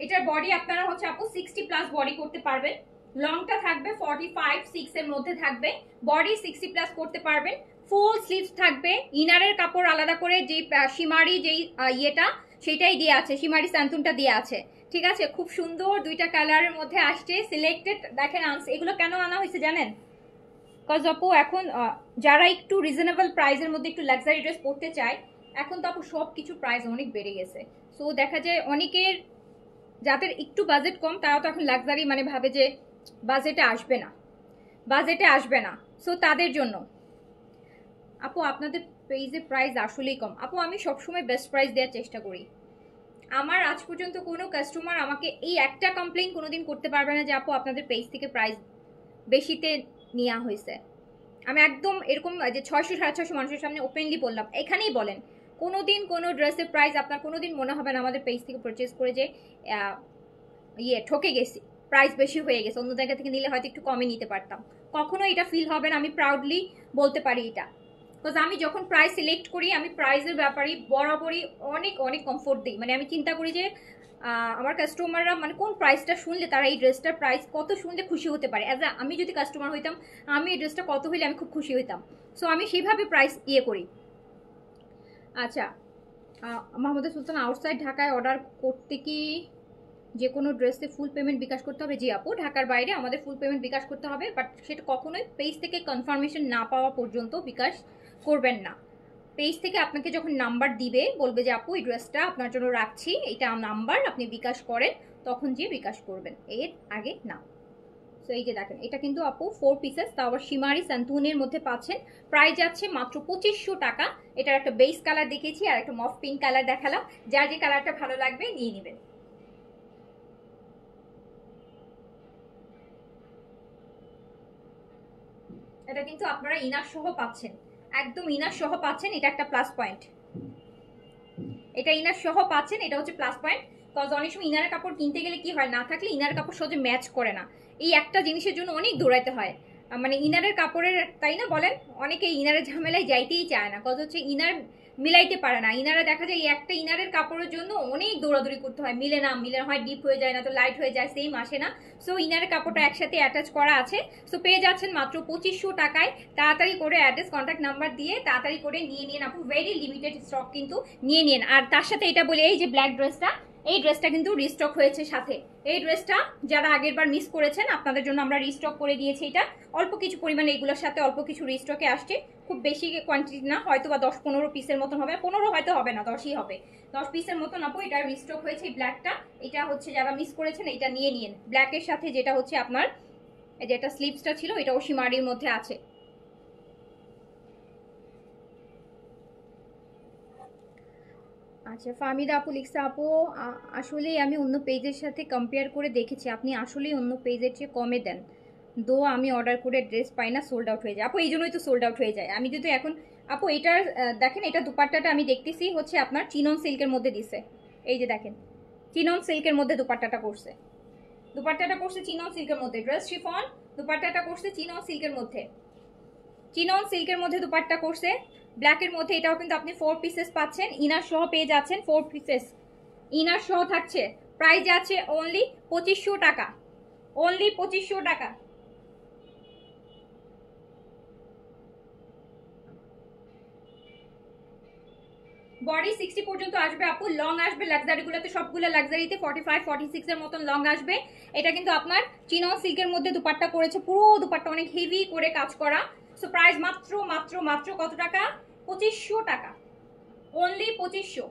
এটার বডি আপনারা হচ্ছে আপু 60+ বডি করতে পারবেন, লংটা থাকবে 45-6 এর মধ্যে থাকবে, বডি 60+ করতে পারবেন, ফুল স্লিভস থাকবে, ইনারের কাপড় আলাদা করে যে শিমারি যেই ইয়েটা সেটাই দিয়ে আছে, শিমারি স্যান্তুনটা দিয়ে আছে, ঠিক আছে। খুব সুন্দর দুইটা কালারের মধ্যে আসছে, সিলেক্টেড দেখেন এগুলো কেন আনা হয়েছে জানেন, কজ আপু এখন যারা একটু রিজনেবল প্রাইসের মধ্যে একটু লাক্সারি ড্রেস পরতে চায়, এখন তো আপু সব কিছু প্রাইস অনেক বেড়ে গেছে। সো দেখা যায় অনেকের যাদের একটু বাজেট কম তারা তো এখন লাক্সারি মানে ভাবে যে বাজেটে আসবে না, বাজেটে আসবে না। সো তাদের জন্য আপু আপনাদের পেজে প্রাইস আসলেই কম। আপু আমি সবসময় বেস্ট প্রাইস দেওয়ার চেষ্টা করি, আমার আজ পর্যন্ত কোনো কাস্টমার আমাকে এই একটা কমপ্লেইন কোনোদিন করতে পারবে না যে আপু আপনাদের পেজ থেকে প্রাইস বেশিতে নেওয়া হয়েছে। আমি একদম এরকম যে 600-650 মানুষের সামনে ওপেনলি বললাম, এখানেই বলেন কোনোদিন কোনো ড্রেসের প্রাইস আপনার কোনোদিন মনে হবে না আমাদের পেজ থেকে পারচেজ করে যে ঠকে গেছি, প্রাইস বেশি হয়ে গেছে, অন্য জায়গা থেকে নিলে হয়তো একটু কমে নিতে পারতাম, কখনো এটা ফিল হবে না। আমি প্রাউডলি বলতে পারি এটা, বিকজ আমি যখন প্রাইস সিলেক্ট করি আমি প্রাইসের ব্যাপারে বরাবরই অনেক অনেক কমফোর্ট দিই। মানে আমি চিন্তা করি যে আমার কাস্টমাররা মানে কোন প্রাইসটা শুনলে তারা এই ড্রেসটার প্রাইস কত শুনলে খুশি হতে পারে, অ্যাজ আমি যদি কাস্টমার হইতাম আমি এই ড্রেসটা কত হইলে আমি খুব খুশি হইতাম। সো আমি সেইভাবে প্রাইস করি। আচ্ছা, মাহমুদা সুলতান আউটসাইড ঢাকায় অর্ডার করতে কি যে কোনো ড্রেসে ফুল পেমেন্ট বিকাশ করতে হবে? জি আপু, ঢাকার বাইরে আমাদের ফুল পেমেন্ট বিকাশ করতে হবে, বাট সেটা কখনোই পেজ থেকে কনফার্মেশন না পাওয়া পর্যন্ত বিকাশ করবেন না। পেজ থেকে আপনাকে যখন নাম্বার দিবে বলবে যে আপু এই ড্রেসটা আপনার জন্য রাখছি, এটা নাম্বার আপনি বিকাশ করেন, তখন যে বিকাশ করবেন, এর আগে না। সো এই যে দেখেন এটা কিন্তু আপু 4 পিসেস, তাও আবার শিমারি স্যান্তুনের মধ্যে পাচ্ছেন, প্রাইস যাচ্ছে মাত্র 2500 টাকা। এটার একটা বেস কালার দেখিয়েছি আর একটা মফ পিঙ্ক কালার দেখালাম, যার যে কালারটা ভালো লাগবে নিয়ে নেবেন। এটা কিন্তু আপনারা ইনার সহ পাচ্ছেন, একদম ইনার সহ পাচ্ছেন, এটা একটা প্লাস পয়েন্ট, এটা ইনার সহ পাচ্ছেন, এটা হচ্ছে প্লাস পয়েন্ট। কজ অনেক সময় ইনারের কাপড় কিনতে গেলে কি হয়, না থাকলে ইনারের কাপড় সহজে ম্যাচ করে না, এই একটা জিনিসের জন্য অনেক দৌড়াইতে হয়, মানে ইনারের কাপড়ের, তাই না বলেন, অনেকে ইনারের ঝামেলায় যাইতেই চায় না, কজ হচ্ছে ইনার মিলাইতে পারে না। ইনারে দেখা যায় এই একটা ইনারের কাপড়ের জন্য অনেক দৌড়াদৌড়ি করতে হয়, মিলে না, মিলে হয় ডিপ হয়ে যায়, না তো লাইট হয়ে যায়, সেম আসে না। সো ইনারের কাপড়টা একসাথে অ্যাটাচ করা আছে, সো পেয়ে যাচ্ছেন মাত্র 2500 টাকায়। তাড়াতাড়ি করে অ্যাড্রেস কন্ট্যাক্ট নাম্বার দিয়ে তাড়াতাড়ি করে নিয়ে নিন আপু, ভেরি লিমিটেড স্টক কিন্তু নিয়ে নিন। আর তার সাথে এটা বলি, এই যে ব্ল্যাক ড্রেসটা, এই ড্রেসটা কিন্তু রিস্টক হয়েছে সাথে, এই ড্রেসটা যারা আগের বার মিস করেছেন আপনাদের জন্য আমরা রিস্টক করে দিয়েছি। এটা অল্প কিছু পরিমাণে এগুলোর সাথে অল্প কিছু রিস্টকে আসছে, খুব বেশি কোয়ান্টিটি না, হয়তো বা 10-15 পিসের মতন হবে, 15 হয়তো হবে না, 10ই হবে, 10 পিসের মতন আপু এটা রিস্টক হয়েছে। এই ব্ল্যাকটা, এটা হচ্ছে যারা মিস করেছেন এটা নিয়ে নিন। ব্ল্যাকের সাথে যেটা হচ্ছে আপনার এই যে এটা স্লিভসটা ছিল, এটা ওশিমারির মধ্যে আছে। আচ্ছা, ফাহমিদা আপু লিখছে, আপু আসলেই আমি অন্য পেজের সাথে কম্পেয়ার করে দেখেছি, আপনি আসলেই অন্য পেজের চেয়ে কমে দেন, দো আমি অর্ডার করে ড্রেস পাই না, সোল্ড আউট হয়ে যায়। আপু এই জন্যই তো সোল্ড আউট হয়ে যায়। আমি যদি এখন আপু এটার দেখেন, এটা দুপাট্টাটা আমি দেখতেছি হচ্ছে আপনার চিনন সিল্কের মধ্যে দিছে, এই যে দেখেন চিনন সিল্কের মধ্যে দুপাট্টাটা করছে, দুপাট্টাটা করছে চিনন সিল্কের মধ্যে, ড্রেস শিফন, দুপাট্টাটা করছে চিনন সিল্কের মধ্যে, চিনন সিল্কের মধ্যে দুপাট্টা করছে ব্ল্যাকের মধ্যে। এটাও কিন্তু আপনি 4 পিসেস পাচ্ছেন, ইনার সহ পেয়ে যাচ্ছেন 4 পিসেস, ইনার সহ থাকছে, প্রাইস আছে অনলি 2500 টাকা, অনলি 2500 টাকা। বডি 60 পর্যন্ত আসবে আপু, লং আসবে লাক্সারিগুলোতে, সবগুলো লাক্সারিতে 45 46 এর মতন লং আসবে। এটা কিন্তু আপনার চিনন সিল্কের মধ্যে দুপাট্টা করেছে, পুরো দুপাট্টা অনেক হেভি করে কাজ করা। সো প্রাইস মাত্র মাত্র মাত্র কত টাকা? 2500 টাকা, অনলি 2500।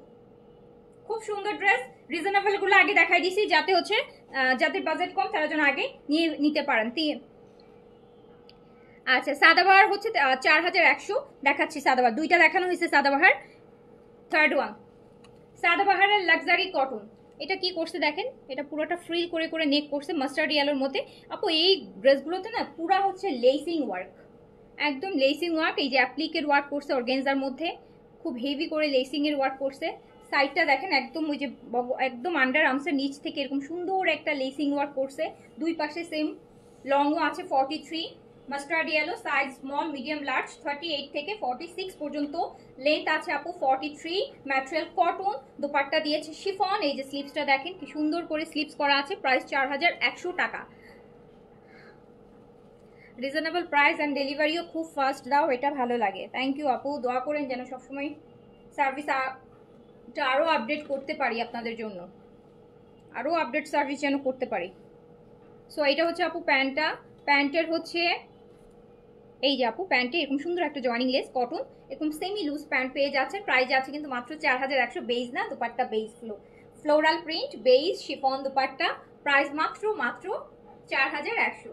খুব সুন্দর ড্রেস, রিজনেবল গুলো আগে দেখাই দিছি যাতে হচ্ছে যাদের বাজেট কম তারা যেন আগে নিয়ে নিতে পারেন। আচ্ছা সাদাবাহার হচ্ছে 4100 দেখাচ্ছি। সাদাবাহার দুইটা দেখানো হয়েছে, Sadabahar third one. সাদাবাহারের luxury cotton, এটা কি করছে দেখেন, এটা পুরোটা ফ্রিল করে করে নেক করছে মাস্টার্ড ইয়েলোর মধ্যে। আপু এই ড্রেসগুলোতে না পুরা হচ্ছে লেসিং ওয়ার্ক, একদম লেসিং ওয়ার্ক। এই যে অ্যাপ্লিকের ওয়ার্ক করছে অর্গেনজার মধ্যে, খুব হেভি করে লেসিং এর ওয়ার্ক করছে। সাইডটা দেখেন একদম ওই যে একদম আন্ডার আর্মসের নিচ থেকে এরকম সুন্দর একটা লেসিং ওয়ার্ক করছে। দুই পাশে সেম, লংও আছে 43, mustard yellow, size small medium large, 38 থেকে 46 পর্যন্ত লেন্থ আছে আপু 43। ম্যাটেরিয়াল কটন, দোপাট্টা দিয়েছে শিফন। এই যে স্লিপসটা দেখেন কি সুন্দর করে স্লিপস করা আছে। প্রাইস 4100 টাকা, রিজনেবল প্রাইস অ্যান্ড ডেলিভারিও খুব ফাস্ট দাও, এটা ভালো লাগে। থ্যাংক ইউ আপু, দোয়া করেন যেন সবসময় সার্ভিসটা আরও আপডেট করতে পারি আপনাদের জন্য, আরও আপডেট সার্ভিস যেন করতে পারি। সো এটা হচ্ছে আপু প্যান্টটা, প্যান্টের হচ্ছে এই যে আপু প্যান্টে এরকম সুন্দর একটা জয়েনিং লেস কটন, এরকম সেমি লুজ প্যান্ট পেয়ে যাচ্ছে। প্রাইস আছে কিন্তু মাত্র 4100। বেজ না, dupatta beige floral print beige chiffon dupatta, price মাত্র মাত্র 4100।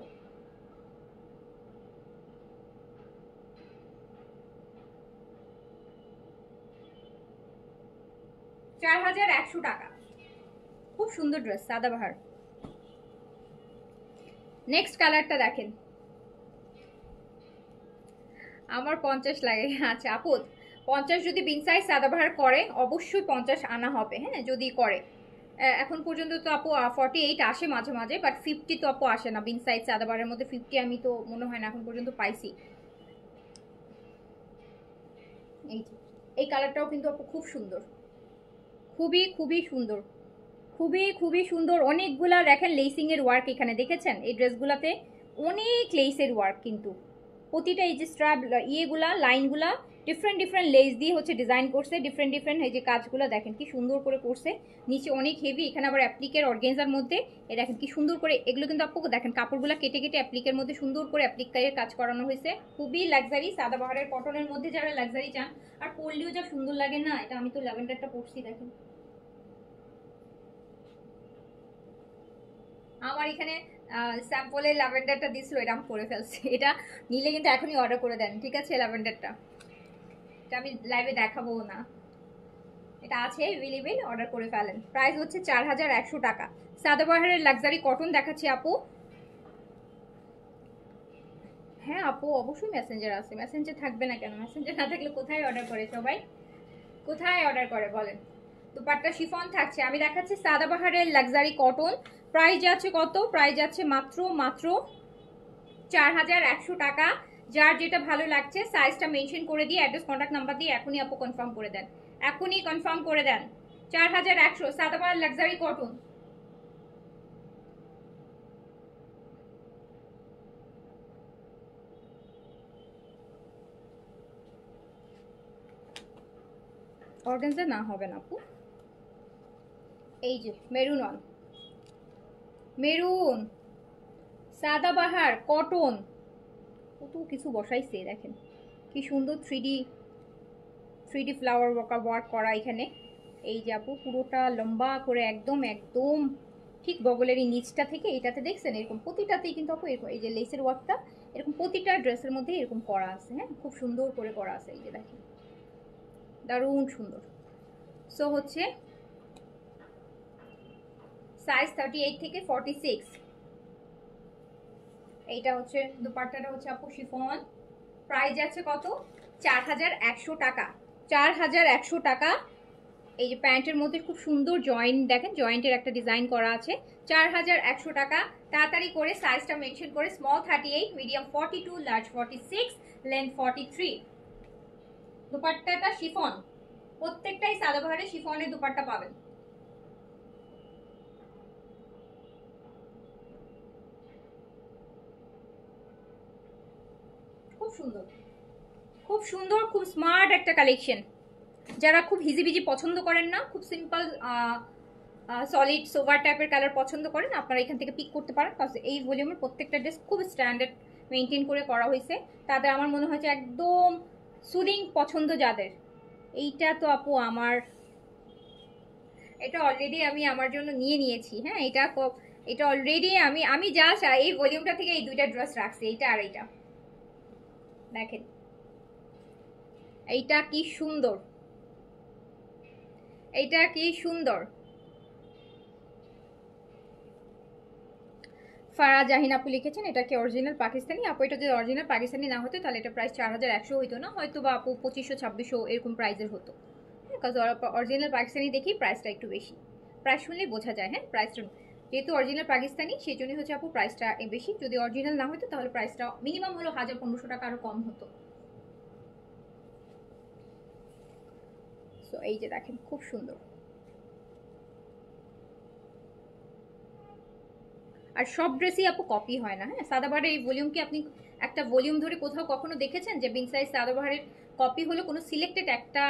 4100 টাকা, খুব সুন্দর ড্রেস সাদাবাহার। নেক্সট কালারটা দেখেন, আমার 50 লাগে। আচ্ছা আপু 50 যদি বিন সাইজ সাদাবাহার করে অবশ্যই 50 আনা হবে, হ্যাঁ যদি করে। এখন পর্যন্ত তো আপু 48 আসে মাঝে মাঝে, বাট 50 তো আপু আসে না বিন সাইজ সাদাবাহারের মধ্যে। 50 আমি তো মনে হয় না এখন পর্যন্ত পাইছি। এই কালারটাও কিন্তু আপু খুব সুন্দর, খুবই খুবই সুন্দর, খুবই খুবই সুন্দর। অনেকগুলা দেখেন লেসিং এর ওয়ার্ক এখানে দেখেছেন, এই ড্রেসগুলাতে অনেক লেসের ওয়ার্ক কিন্তু প্রতিটা। এই যে স্ট্র্যাপ ইয়েগুলা লাইনগুলা ডিফারেন্ট ডিফারেন্ট লেস দিয়ে হচ্ছে ডিজাইন করছে, ডিফারেন্ট ডিফারেন্ট এই যে কাজগুলো দেখেন কি সুন্দর করে করছে। নিচে অনেক হেভি, এখানে আবার অ্যাপ্লিকের অর্গেনজার মধ্যে এ দেখেন কি সুন্দর করে। এগুলো কিন্তু আপু দেখেন কাপড়গুলো কেটে কেটে অ্যাপ্লিকের মধ্যে সুন্দর করে অ্যাপ্লিকের কাজ করানো হয়েছে। খুবই লাক্সারি, সাদাবাহারের কটনের মধ্যে যারা লাক্সারি চান, আর পরলেও যা সুন্দর লাগে না। এটা আমি তো ল্যাভেন্ডারটা পরছি দেখেন, আমার এখানে স্যাম্পলের ল্যাভেন্ডারটা দিছিল, এটা আমি করে ফেলছি। এটা নিলে কিন্তু এখনই অর্ডার করে দেন, ঠিক আছে? ল্যাভেন্ডারটা এটা আমি লাইভে দেখাবো না, এটা আছে অ্যাভেলেবেল, অর্ডার করে ফেলেন। প্রাইস হচ্ছে 4100 টাকা। সাদাবাহারের লাক্সারি কটন দেখাচ্ছি আপু। হ্যাঁ আপু অবশ্যই মেসেঞ্জার আছে, মেসেঞ্জার থাকবে না কেন? মেসেঞ্জার না থাকলে কোথায় অর্ডার করে সবাই, কোথায় অর্ডার করে বলেন? দুপাট্টা শিফন থাকছে। আমি দেখাচ্ছি সাদাবাহারের লাক্সারি কটন, প্রাইস যাচ্ছে কত? প্রাইস যাচ্ছে মাত্র মাত্র 4100 টাকা। যার যেটা ভালো লাগছে সাইজটা মেনশন করে দিয়ে অ্যাড্রেস কন্ট্যাক্ট নাম্বার দিয়ে এখনই আপু কনফার্ম করে দেন, এখনই কনফার্ম করে দেন। 4100 সাদাবাহার লাক্সারি কটন। অর্গানজা না হবে না আপু। এই যে maroon one, maroon Sadabahar cotton, কত কিছু বসাইছে দেখেন কি সুন্দর। 3D ফ্লাওয়ার ওয়ার্ক করা এখানে। এই যে আপু পুরোটা লম্বা করে একদম একদম ঠিক বগলের এই নিচটা থেকে এটাতে দেখছেন এরকম প্রতিটাতেই কিন্তু আপু এরকম এই যে লেসের ওয়ার্কটা এরকম প্রতিটা ড্রেসের মধ্যে এরকম করা আছে। হ্যাঁ খুব সুন্দর করে করা আছে, এই যে দেখেন দারুণ সুন্দর। সো হচ্ছে সাইজ 38 থেকে 46। এইটা হচ্ছে দুপাট্টাটা হচ্ছে আপু শিফন, প্রাইস আছে কত? 4100 টাকা, 4100 টাকা। এই যে প্যান্টের মধ্যে খুব সুন্দর জয়েন্ট দেখেন, জয়েন্টের একটা ডিজাইন করা আছে। 4100 টাকা। তাড়াতাড়ি করে সাইজটা মেনশন করে, স্মল 38, মিডিয়াম 42, লার্জ 46, লেন্থ 43। দুপাট্টাটা শিফন, প্রত্যেকটাই সাদাবাহারের শিফনের দুপাট্টা পাবেন। খুব সুন্দর, খুব সুন্দর, খুব স্মার্ট একটা কালেকশন। যারা খুব হিজিবিজি পছন্দ করেন না, খুব সিম্পল সলিড সোভার টাইপের কালার পছন্দ করেন, আপনারা এখান থেকে পিক করতে পারেন। কারণ এই ভলিউমের প্রত্যেকটা ড্রেস খুব স্ট্যান্ডার্ড মেনটেন করে করা হয়েছে। তাদের আমার মনে হয়েছে একদম সুদিং পছন্দ যাদের, এইটা তো আপু আমার, এটা অলরেডি আমি আমার জন্য নিয়ে নিয়েছি। হ্যাঁ, এটা অলরেডি আমি যা চাই এই ভলিউমটা থেকে এই দুইটা ড্রেস রাখছি, এইটা আর এইটা। দেখেন এইটা কি সুন্দর, এইটা কি সুন্দর। ফারা জাহিন আপু লিখেছেন এটা কি অরিজিনাল পাকিস্তানি? আপু এটা যদি অরিজিনাল পাকিস্তানি না হতো তাহলে এটা প্রাইস 4100 হইতো না, হয়তো বা আপু 2500-2600 এরকম প্রাইসের হতো। হ্যাঁ, কাজ অরিজিনাল পাকিস্তানি দেখি প্রাইসটা একটু বেশি। প্রাইস শুনলেই বোঝা যায়। হ্যাঁ, প্রাইসটা যেহেতু অরিজিনাল পাকিস্তানি সেই জন্যই হচ্ছে আপু প্রাইসটা বেশি। যদি অরিজিনাল না হতো তাহলে প্রাইসটা মিনিমাম হলো 1000-1500 টাকা আরো কম হতো। সো এই যে দেখেন খুব সুন্দর। আর সব ড্রেসই আপু কপি হয় না। হ্যাঁ, সাদাবাহারের এই ভলিউম কি আপনি একটা ভলিউম ধরে কোথাও কখনো দেখেছেন যে বিন সাইজ সাদাবাহারের কপি হলো কোনো সিলেক্টেড একটা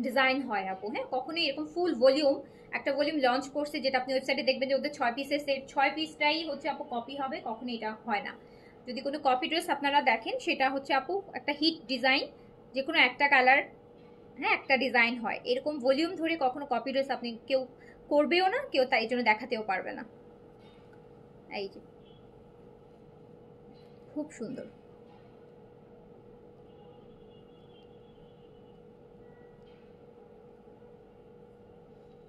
ডিজাইন হয় আপু? হ্যাঁ, কখনোই এরকম ফুল ভলিউম একটা ভলিউম লঞ্চ করছে যেটা আপনি ওয়েবসাইটে দেখবেন যে ওদের 6 পিসের সেট, 6 পিসটাই হচ্ছে আপু কপি হবে, কখনো এটা হয় না। যদি কোনো কপি ড্রেস আপনারা দেখেন সেটা হচ্ছে আপু একটা হিট ডিজাইন, যে কোনো একটা কালার, হ্যাঁ একটা ডিজাইন হয়। এরকম ভলিউম ধরে কখনো কপি ড্রেস আপনি কেউ করবেও না, কেউ তাই জন্য দেখাতেও পারবে না। এই যে খুব সুন্দর।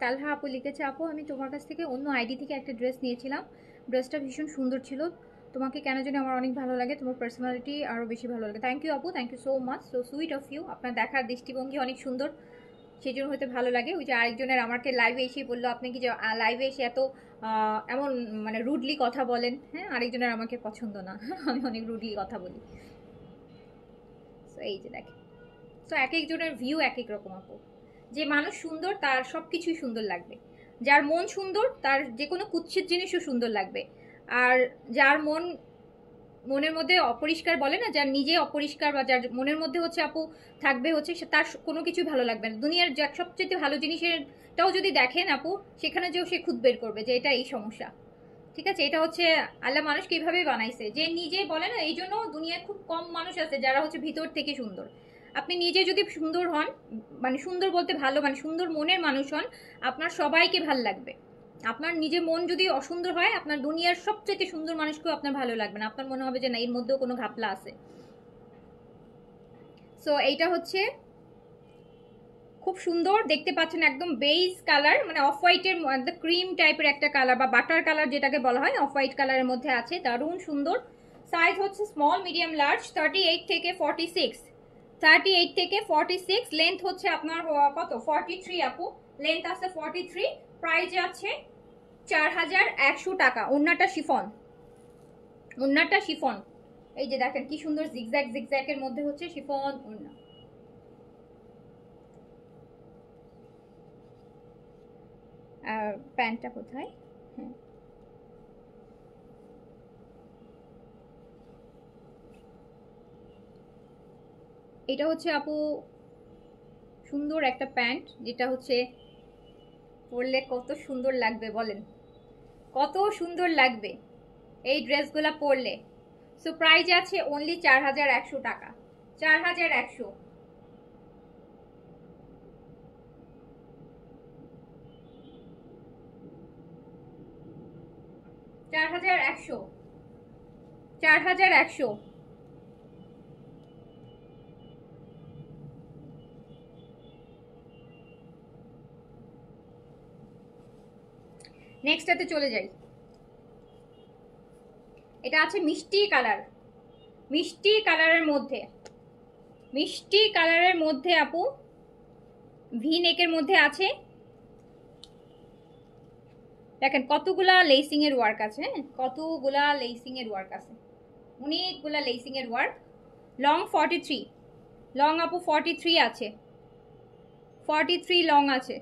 তালহা আপু লিখেছে আপু আমি তোমার কাছ থেকে অন্য আইডি থেকে একটা ড্রেস নিয়েছিলাম, ড্রেসটা ভীষণ সুন্দর ছিল, তোমাকে কেন জানি আমার অনেক ভালো লাগে, তোমার পার্সোনালিটি আরও বেশি ভালো লাগে। থ্যাংক ইউ আপু, thank you so much, so sweet of you. আপনার দেখার দৃষ্টিভঙ্গি অনেক সুন্দর, সেই জন্য হয়তো ভালো লাগে। ওই যে আরেকজনের আমাকে লাইভে এসেই বললো আপনি কি যে লাইভে এসে এত এমন মানে রুডলি কথা বলেন। হ্যাঁ, আরেকজনের আমাকে পছন্দ না আমি অনেক রুডলি কথা বলি। সো এই যে দেখেন, সো এক একজনের ভিউ এক এক রকম আপু। যে মানুষ সুন্দর তার সব কিছুই সুন্দর লাগবে, যার মন সুন্দর তার যে কোনো কুৎসিত জিনিসও সুন্দর লাগবে, আর যার মনের মধ্যে অপরিষ্কার বলে না, যার নিজে অপরিষ্কার বা যার মনের মধ্যে হচ্ছে আপু থাকবে হচ্ছে তার কোনো কিছুই ভালো লাগবে না। দুনিয়ার যা সবচেয়ে ভালো জিনিসেরটাও যদি দেখেন আপু, সেখানে যেও সে খুদ বের করবে যে এটা এই সমস্যা। ঠিক আছে, এটা হচ্ছে আল্লাহ মানুষকে এইভাবেই বানাইছে যে নিজে বলে না, এই জন্য দুনিয়ায় খুব কম মানুষ আছে যারা হচ্ছে ভিতর থেকে সুন্দর। আপনি নিজে যদি সুন্দর হন, মানে সুন্দর বলতে ভালো, মানে সুন্দর মনের মানুষ হন, আপনার সবাইকে ভাল লাগবে। আপনার নিজে মন যদি অসুন্দর হয়, আপনার দুনিয়ার সবচেয়ে সুন্দর মানুষকেও আপনার ভালো লাগবে না, আপনার মনে হবে যে না এর মধ্যেও কোনো ঘাপলা আছে। সো এইটা হচ্ছে খুব সুন্দর দেখতে পাচ্ছেন, একদম বেজ কালার, মানে অফ হোয়াইটের একদম ক্রিম টাইপের একটা কালার বা বাটার কালার যেটাকে বলা হয়, অফ হোয়াইট কালারের মধ্যে আছে, দারুণ সুন্দর। সাইজ হচ্ছে স্মল মিডিয়াম লার্জ, 38 থেকে 46, 38 থেকে 46। লেন্থ হচ্ছে আপনার কত 43 আপু, লেন্থ আছে 43। প্রাইস আছে 4100 টাকা। ওন্নাটা শিফন, ওন্নাটা শিফন। এই যে দেখেন কি সুন্দর জিগজ্যাগ জিগজ্যাগের মধ্যে হচ্ছে শিফন ওন্না। প্যান্টটা কোথায়? হ্যাঁ, এটা হচ্ছে আপু সুন্দর একটা প্যান্ট, যেটা হচ্ছে পরলে কত সুন্দর লাগবে বলেন, কত সুন্দর লাগবে এই ড্রেসগুলা পরলে। সো প্রাইস আছে অনলি 4100 টাকা, 4100, 4100, 4100। নেক্সটটাতে চলে যাই। এটা আছে মিষ্টি কালার, মিষ্টি কালারের মধ্যে, মিষ্টি কালারের মধ্যে আপু ভি নেকের মধ্যে আছে। দেখেন কতগুলা লেসিং এর ওয়ার্ক আছে, হ্যাঁ কতগুলা লেসিং এর ওয়ার্ক আছে, অনেকগুলা লেসিং এর ওয়ার্ক। লং 43, লং আপু 43 আছে, 43 লং আছে।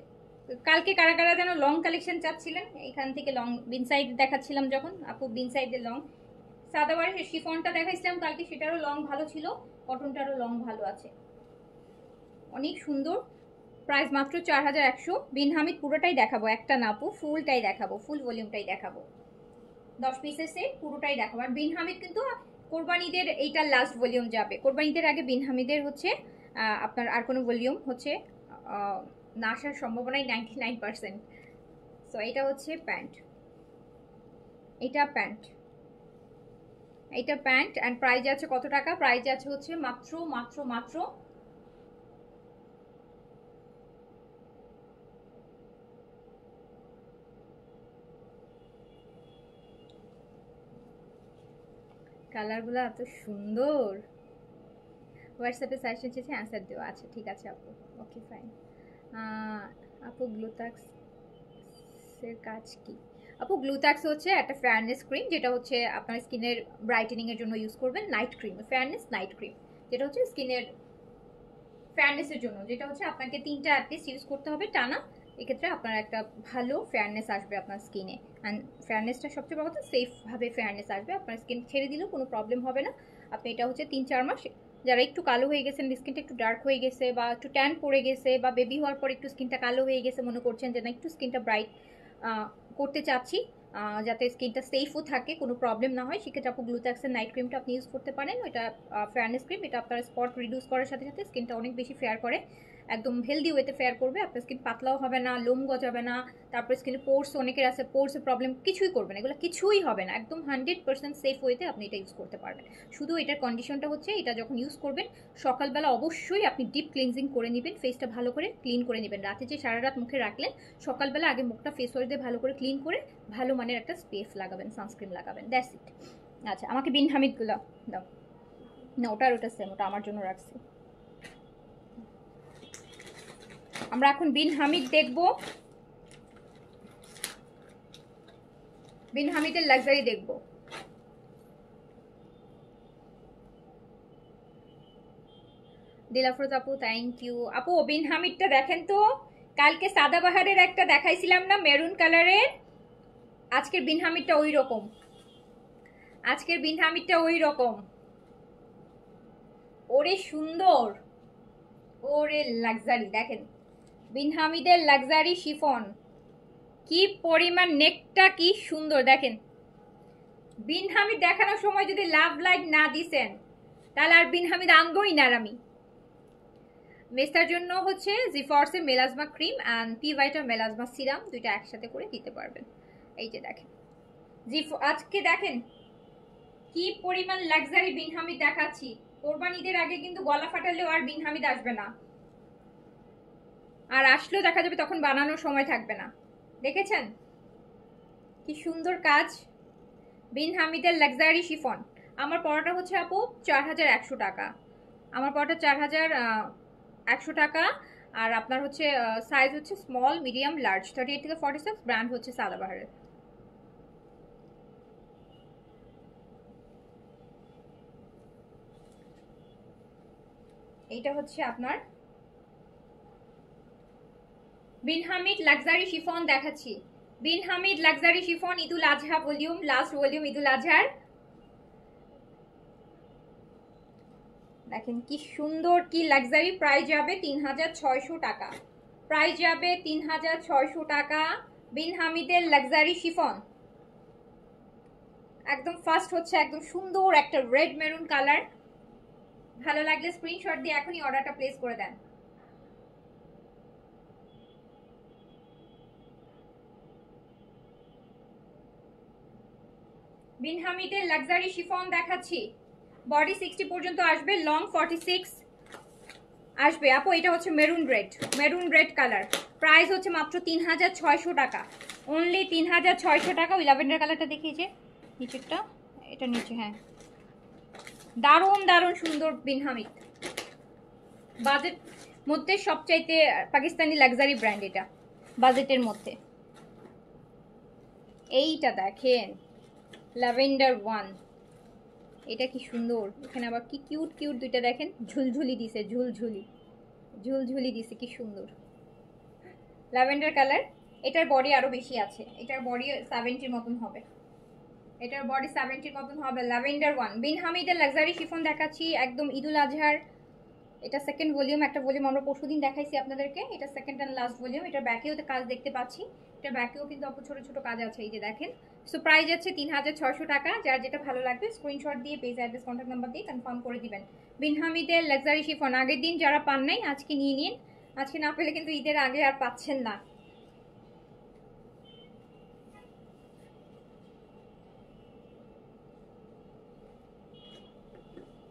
কালকে কারা কারা যেন লং কালেকশন চাচ্ছিলেন, এখান থেকে লং বিন সাইড দেখাচ্ছিলাম যখন আপু, বিন সাইডের লং। সাদাবারের শিফনটা দেখাইছিলাম কালকে, সেটারও লং ভালো ছিল, কটনটারও লং ভালো আছে, অনেক সুন্দর। প্রাইস মাত্র 4100। বিন হামিদ পুরোটাই দেখাবো, একটা না আপু, ফুলটাই দেখাবো, ফুল ভলিউমটাই দেখাবো। 10 পিসের সেট পুরোটাই দেখাবো। আর বিন হামিদ কিন্তু কোরবানিদের এইটা লাস্ট ভলিউম যাবে। কোরবানিদের আগে বিন হামিদের হচ্ছে আপনার আর কোনো ভলিউম হচ্ছে না আসার সম্ভাবনাই 99%। সো এটা হচ্ছে প্যান্ট, এটা প্যান্ট, এইটা প্যান্ট। অ্যান্ড প্রাইস আছে কত টাকা? প্রাইস আছে হচ্ছে মাত্র মাত্র মাত্র কালারগুলো এত সুন্দর। হোয়াটসঅ্যাপে সাজেশন চেয়েছে, অ্যান্সার দেওয়া আছে। ঠিক আছে আপু, ওকে ফাইন। আপু গ্লুটাক্সের কাজ কি? আপু গ্লুটাক্স হচ্ছে একটা ফেয়ারনেস ক্রিম, যেটা হচ্ছে আপনার স্কিনের ব্রাইটেনিংয়ের জন্য ইউজ করবেন। Night cream, fairness night cream, যেটা হচ্ছে স্কিনের ফেয়ারনেসের জন্য, যেটা হচ্ছে আপনাকে 3টা অ্যাটলিস্ট ইউজ করতে হবে টানা। এক্ষেত্রে আপনার একটা ভালো ফেয়ারনেস আসবে আপনার স্কিনে। অ্যান্ড ফেয়ারনেসটা সবচেয়ে বড় কথা, সেফভাবে ফেয়ারনেস আসবে। আপনার স্কিন ছেড়ে দিলেও কোনো প্রবলেম হবে না। আপনি এটা হচ্ছে 3-4 মাস, যারা একটু কালো হয়ে গেছেন, স্কিনটা একটু ডার্ক হয়ে গেছে, বা একটু ট্যান পড়ে গেছে, বা বেবি হওয়ার পর একটু স্কিনটা কালো হয়ে গেছে, মনে করছেন যে না একটু স্কিনটা ব্রাইট করতে চাচ্ছি, যাতে স্কিনটা সেফও থাকে, কোনো প্রবলেম না হয়, সেক্ষেত্রে আপু গ্লুটাক্সের নাইট ক্রিমটা আপনি ইউজ করতে পারেন। এটা ফেয়ারনেস ক্রিম, এটা আপনার স্পট রিডিউস করার সাথে সাথে স্কিনটা অনেক বেশি ফেয়ার করে, একদম হেলদি ওয়েতে ফেয়ার করবে। আপনার স্কিন পাতলাও হবে না, লোম গজাবে না, তারপর স্কিনে পোর্স, অনেকের আছে পোর্সের প্রবলেম, কিছুই করবে না, এগুলো কিছুই হবে না। একদম 100% সেফ ওয়েতে আপনি এটা ইউজ করতে পারবেন। শুধু এটার কন্ডিশনটা হচ্ছে, এটা যখন ইউজ করবেন সকালবেলা অবশ্যই আপনি ডিপ ক্লিনজিং করে নেবেন, ফেসটা ভালো করে ক্লিন করে নেবেন। রাতে যে সারা রাত মুখে রাখলেন, সকালবেলা আগে মুখটা ফেস ওয়াশ দিয়ে ভালো করে ক্লিন করে ভালো মানের একটা স্পেস লাগাবেন, সানস্ক্রিন লাগাবেন, দ্যাটস ইট। আচ্ছা, আমাকে বিন হামিদগুলো দাও না, ওটা সেম, ওটা আমার জন্য রাখছি। আমরা এখন বিন হামিদ দেখব, বিন হামিদের লাক্সারি দেখব। দিলাফরোজ আপু থ্যাংক ইউ। আপু বিন হামিদটা দেখেন তো, কালকে সাদাবাহারের একটা দেখাইছিলাম না মেরুন কালারের, আজকের বিন হামিদটা ওই রকম, আজকের বিন হামিদটা ওই রকম। ওরে সুন্দর, ওরে লাক্সারি। দেখেন বিন হামিদের লাক্সারি শিফন, কি পরিমাণ নেকটা কি সুন্দর। দেখেন বিন হামিদ দেখানোর সময় যদি লাভ লাইক না দিছেন, তাহলে আর বিন হামিদ আঙ্গই নারামি। মেস্তার জন্য হচ্ছে জিফর্সের মেলাজমা ক্রিম অ্যান্ড পি ভাইটার মেলাজমা সিরাম, দুইটা একসাথে করে দিতে পারবেন। এই যে দেখেন আজকে দেখেন কি পরিমাণ লাক্সারি বিন হামিদ দেখাচ্ছি। কোরবানিদের আগে কিন্তু গলা ফাটালেও আর বিন হামিদ আসবে না, আর আসলেও দেখা যাবে তখন বানানোর সময় থাকবে না। দেখেছেন কি সুন্দর কাজ, বিন হামিদের লাক্সারি শিফন। আমার পড়াটা হচ্ছে আপু 4100 টাকা, আমার পড়াটা 4100 টাকা। আর আপনার হচ্ছে সাইজ হচ্ছে স্মল, মিডিয়াম, লার্জ, 38 থেকে 46, ব্র্যান্ড হচ্ছে সাদাবাহারের। এইটা হচ্ছে আপনার বিন হামিদ লাক্সারি শিফন দেখাচ্ছি। বিন হামিদ লাক্সারি শিফন ঈদুল আজহা ভলিউম, লাস্ট ভলিউম ঈদুল আজহার। দেখেন কি সুন্দর, কি লাক্সারি। প্রাইস যাবে 3600 টাকা, প্রাইস যাবে 3600 টাকা। বিন হামিদের লাক্সারি শিফন একদম ফার্স্ট হচ্ছে একদম সুন্দর একটা রেড মেরুন কালার। ভালো লাগলে স্ক্রিনশট দিয়ে এখনই অর্ডারটা প্লেস করে দেন। বিন হামিদের লাক্সারি শিফন দেখাচ্ছি, বডি 60 পর্যন্ত আসবে, লং 46 আসবে। আপু এটা হচ্ছে maroon red, maroon red colour. Price হচ্ছে মাত্র 3600 টাকা, অনলি 3600 টাকা। ওই ল্যাভেন্ডার কালারটা দেখিয়েছে নিচেরটা, এটা নিচে, হ্যাঁ দারুণ দারুণ সুন্দর বিন হামিদ। বাজেট মধ্যে সবচাইতে পাকিস্তানি লাক্সারি ব্র্যান্ড এটা, বাজেটের মধ্যে। এইটা দেখেন ল্যাভেন্ডার ওয়ান, এটা কি সুন্দর। এখানে আবার কি কিউট কিউট দুইটা দেখেন ঝুলঝুলি দিছে, ঝুলঝুলি ঝুলঝুলি দিছে, কি সুন্দর ল্যাভেন্ডার কালার। এটার বডি আরো বেশি আছে, এটার বডি 70 মতন হবে, এটার বডি 70 মতন হবে। ল্যাভেন্ডার ওয়ান বিন হামিদের লাক্সারি শিফন দেখাচ্ছি, একদম ঈদুল আজহার এটা সেকেন্ড ভলিউম, একটা ভলিউম আমরা পরশুদিন দেখাইছি আপনাদেরকে, এটা সেকেন্ড অ্যান্ড লাস্ট ভলিউম। এটা ব্যাকেও কাজ দেখতে পাচ্ছি, এটা ব্যাকেও কিন্তু আপু ছোট ছোট কাজ আছে, এই যে দেখেন। সো প্রাইস আছে 3600 টাকা। যার যেটা ভালো লাগবে স্ক্রিনশট দিয়ে পেজ অ্যাড্রেস কন্ট্যাক্ট নাম্বার দিয়ে কনফার্ম করে দিবেন। বিন হামিদের লাক্সারি শিফন আগের দিন যারা পান নাই আজকে নিয়ে নিন, আজকে না পেলে কিন্তু ঈদের আগে আর পাচ্ছেন না।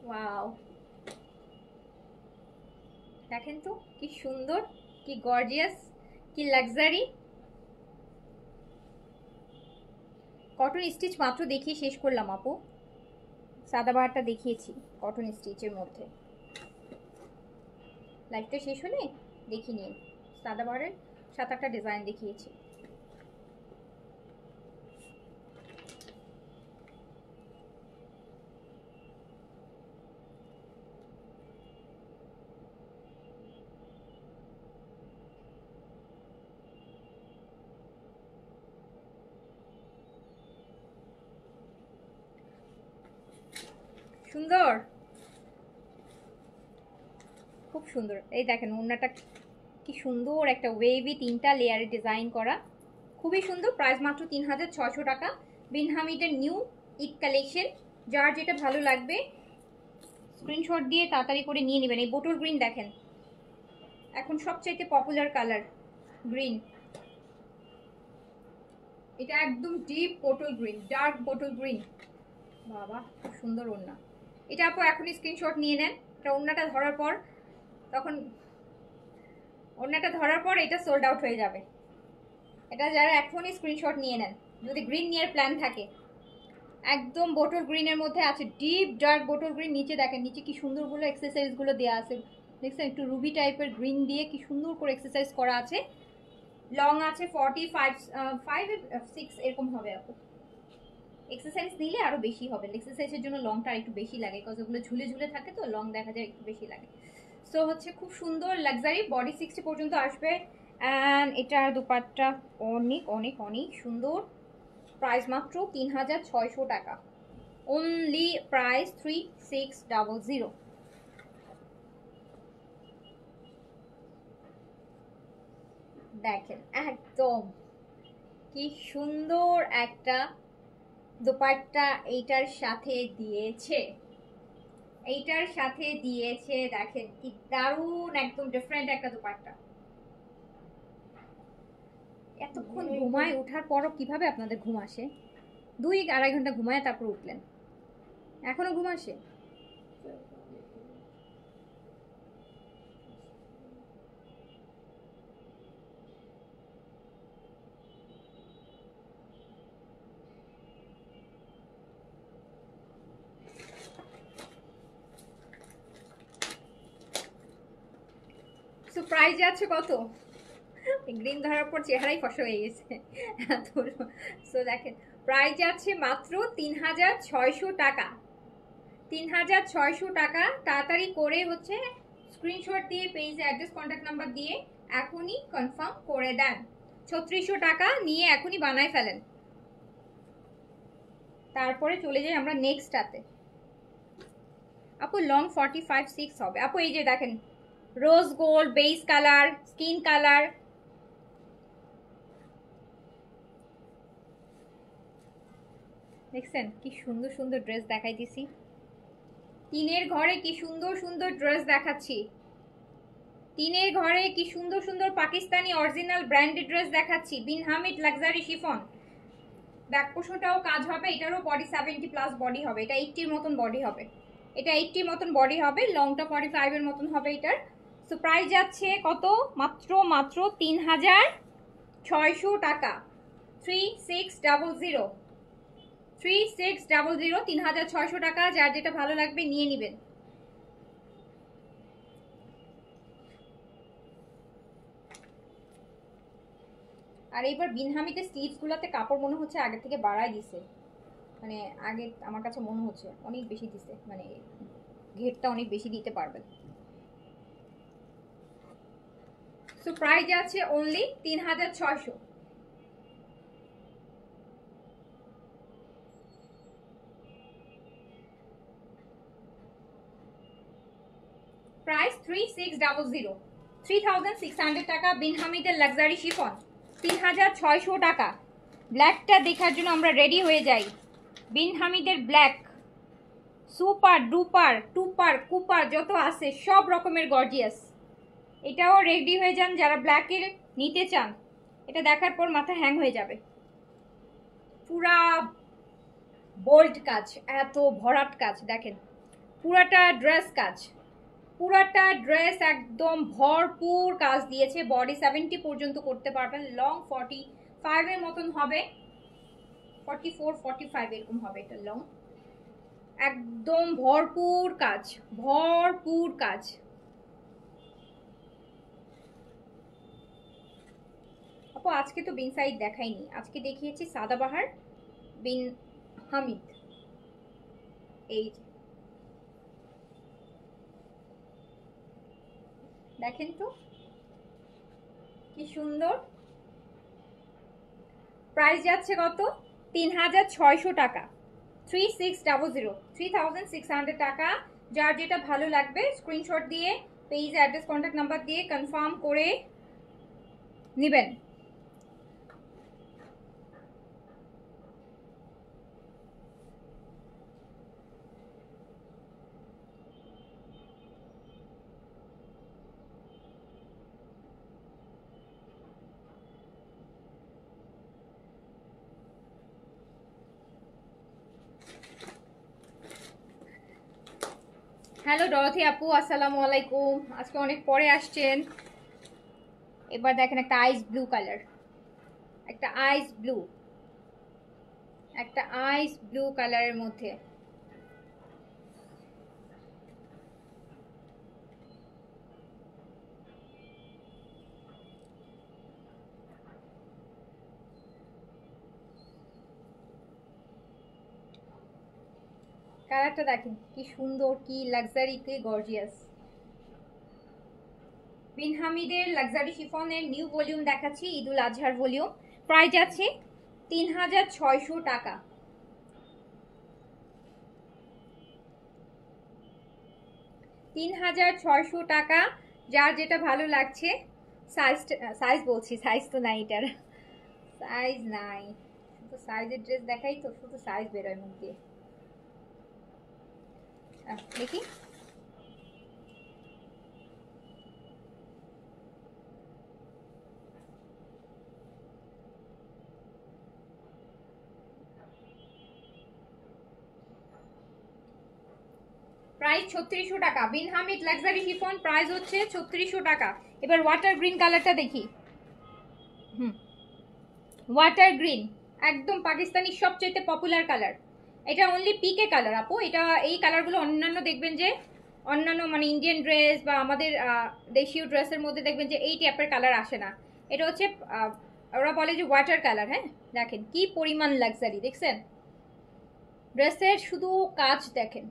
ওয়াও, দেখেন তো কি সুন্দর, কি গর্জিয়াস, কি লাক্সারি। কটন স্টিচ মাত্র দেখিয়ে শেষ করলাম আপু, সাদাবাহারটা দেখিয়েছি কটন স্টিচের মধ্যে। লাইফটা শেষ হলে দেখিয়ে নিন, সাদাবাহারের 7-8টা ডিজাইন দেখিয়েছি। সুন্দর, খুব সুন্দর। এই দেখেন ওড়নাটা কি সুন্দর, একটা ওয়েভি 3টা লেয়ারে ডিজাইন করা, খুবই সুন্দর। প্রাইস মাত্র 3600 টাকা। বিন হামিদের নিউ ঈদ কালেকশন, যার যেটা ভালো লাগবে স্ক্রিনশট দিয়ে তাড়াতাড়ি করে নিয়ে নেবেন। এই বোটল গ্রিন দেখেন, এখন সবচাইতে পপুলার কালার গ্রিন, এটা একদম deep bottle green, dark bottle green. বাবা খুব সুন্দর ওড়না। এটা আপু এখনই স্ক্রিনশট নিয়ে নেন, এটা ওড়নাটা ধরার পর, তখন ওড়নাটা ধরার পর এটা সোল্ড আউট হয়ে যাবে। এটা যারা এখনই স্ক্রিনশট নিয়ে নেন যদি গ্রিন নেওয়ার প্ল্যান থাকে। একদম বোটল গ্রিনের মধ্যে আছে, ডিপ ডার্ক বোটল গ্রিন। নিচে দেখেন, নিচে কি সুন্দরগুলো এক্সারসাইজগুলো দেওয়া আছে, দেখছেন একটু রুবি টাইপের গ্রিন দিয়ে কি সুন্দর করে এক্সারসাইজ করা আছে। লং আছে 45-6 এরকম হবে আপু। এক্সারসাইজ নিলে আরো বেশি হবে, এক্সারসাইজের জন্য লংটা একটু বেশি লাগে, বিকজ ওগুলো ঝুলে ঝুলে থাকে তো লং দেখা যায় একটু বেশি লাগে। সো হচ্ছে খুব সুন্দর লাক্সারি, বডি 60 পর্যন্ত আসবে। অ্যান্ড এটার দুপাট্টা অনেক অনেক অনেক সুন্দর। প্রাইস মাত্র 3600 টাকা, অনলি প্রাইস 3600। দেখেন একদম কি সুন্দর একটা দুপাট্টা এইটার সাথে দিয়েছে, এইটার সাথে দিয়েছে। দেখেন কি দারুণ, একদম ডিফারেন্ট একটা দুপাট্টা। এতক্ষণ ঘুমায় ওঠার পরও কিভাবে আপনাদের ঘুম আসে? 2-2.5 ঘন্টা ঘুমায় তারপর উঠলেন, এখনো ঘুম আসে? সো প্রাইস যাচ্ছে কত? গ্রিন ধরার পর চেহারাই ফসা হয়ে গেছে। সো দেখেন প্রাইস যাচ্ছে মাত্র 3600 টাকা, 3600 টাকা। তাড়াতাড়ি করে হচ্ছে স্ক্রিনশট দিয়ে পেজ অ্যাড্রেস কন্ট্যাক্ট নাম্বার দিয়ে এখনই কনফার্ম করে দেন। 3600 টাকা নিয়ে এখনই বানায় ফেলেন। তারপরে চলে যাই আমরা নেক্সটটাতে। আপু লং 45-6 হবে আপু। এই যে দেখেন rose gold base colour, skin colour, দেখছেন কি সুন্দর সুন্দর ড্রেস দেখাই দিছি। টিনের ঘরে কি সুন্দর সুন্দর ড্রেস দেখাচ্ছি, টিনের ঘরে কি সুন্দর সুন্দর পাকিস্তানি অরিজিনাল ব্র্যান্ডেড ড্রেস দেখাচ্ছি। বিন হামিদ লাক্সারি শিফন, ব্যাক পোর্শনটাও কাজ হবে, এটারও বডি 70+ বডি হবে, এটা 80-র মতন বডি হবে, এটা 80-র মতন বডি হবে, লংটা 45-এর মতন হবে এটার। সো প্রাইস যাচ্ছে কত? মাত্র মাত্র 3600 টাকা, 3600, 3600, 3600 টাকা। যার যেটা ভালো লাগবে নিয়ে নেবেন। আর এইবার বিনহামিতে স্লিভসগুলোতে কাপড় মনে হচ্ছে আগে থেকে বাড়ায় দিছে, মানে আগে আমার কাছে মনে হচ্ছে অনেক বেশি দিছে, মানে ঘেরটা অনেক বেশি দিতে পারবেন। সো প্রাইস আছে অনলি 3600। প্রাইস 3600, 3600 টাকা। বিন হামিদের লাক্সারি শিফন 3600 টাকা। ব্ল্যাকটা দেখার জন্য আমরা রেডি হয়ে যাই। বিন হামিদের ব্ল্যাক, সুপার ডুপার টুপার কুপার যত আছে সব রকমের গর্জিয়াস। এটাও রেডি হয়ে যান যারা ব্ল্যাকের নিতে চান। এটা দেখার পর মাথা হ্যাং হয়ে যাবে। পুরা বোল্ড কাজ, এত ভরাট কাজ দেখেন, পুরাটা ড্রেস কাজ, পুরাটা ড্রেস একদম ভরপুর কাজ দিয়েছে। বডি 70 পর্যন্ত করতে পারবেন। লং 45 এর মতন হবে, 44 45 এরকম হবে এটা লং। একদম ভরপুর কাজ, ভরপুর কাজ। আপু আজকে তো বিন সাইড দেখাইনি, আজকে দেখিয়েছি সাদাবাহার বিন হামিদ। এই দেখেন তো কি সুন্দর। প্রাইস যাচ্ছে কত? 3600 টাকা। 3600, 3600 টাকা। যার যেটা ভালো লাগবে স্ক্রিনশট দিয়ে পেজ অ্যাড্রেস কন্ট্যাক্ট নাম্বার দিয়ে কনফার্ম করে নেবেন। হ্যালো ডরথি আপু, আসসালামু আলাইকুম। আজকে অনেক পরে আসছেন। এবার দেখেন একটা আইস ব্লু কালার, একটা আইস ব্লু, একটা আইস ব্লু কালারের মধ্যে। কালারটা দেখেন কি সুন্দর, কি লাক্সারি, কি গর্জিয়াস। বিন হামিদের লাক্সারি শিফনের নিউ ভলিউম দেখাচ্ছি, ঈদুল আজহার ভলিউম। প্রাইস আছে 3600 টাকা। 3600 টাকা। যার যেটা ভালো লাগছে সাইজ বলছি, সাইজ তো নাই এটার, সাইজ নাই। শুধু সাইজের ড্রেস দেখাই তো, শুধু সাইজ বেরোয় মুখ দিয়ে। দেখি প্রাইস 3600 টাকা। বিন হামিদ লাক্সারি শিফন প্রাইস হচ্ছে 3600 টাকা। এবার ওয়াটার গ্রিন কালারটা দেখি। ওয়াটার গ্রিন একদম পাকিস্তানি সবচেয়ে পপুলার কালার। এটা অনলি পিকে কালার আপু। এটা এই কালারগুলো অন্যান্য দেখবেন যে অন্যান্য মানে ইন্ডিয়ান ড্রেস বা আমাদের দেশীয় ড্রেসের মধ্যে দেখবেন যে এই টাইপের কালার আসে না। এটা হচ্ছে ওরা বলে যে ওয়াটার কালার। হ্যাঁ দেখেন কি পরিমাণ লাক্সারি, দেখছেন ড্রেসের শুধু কাজ দেখেন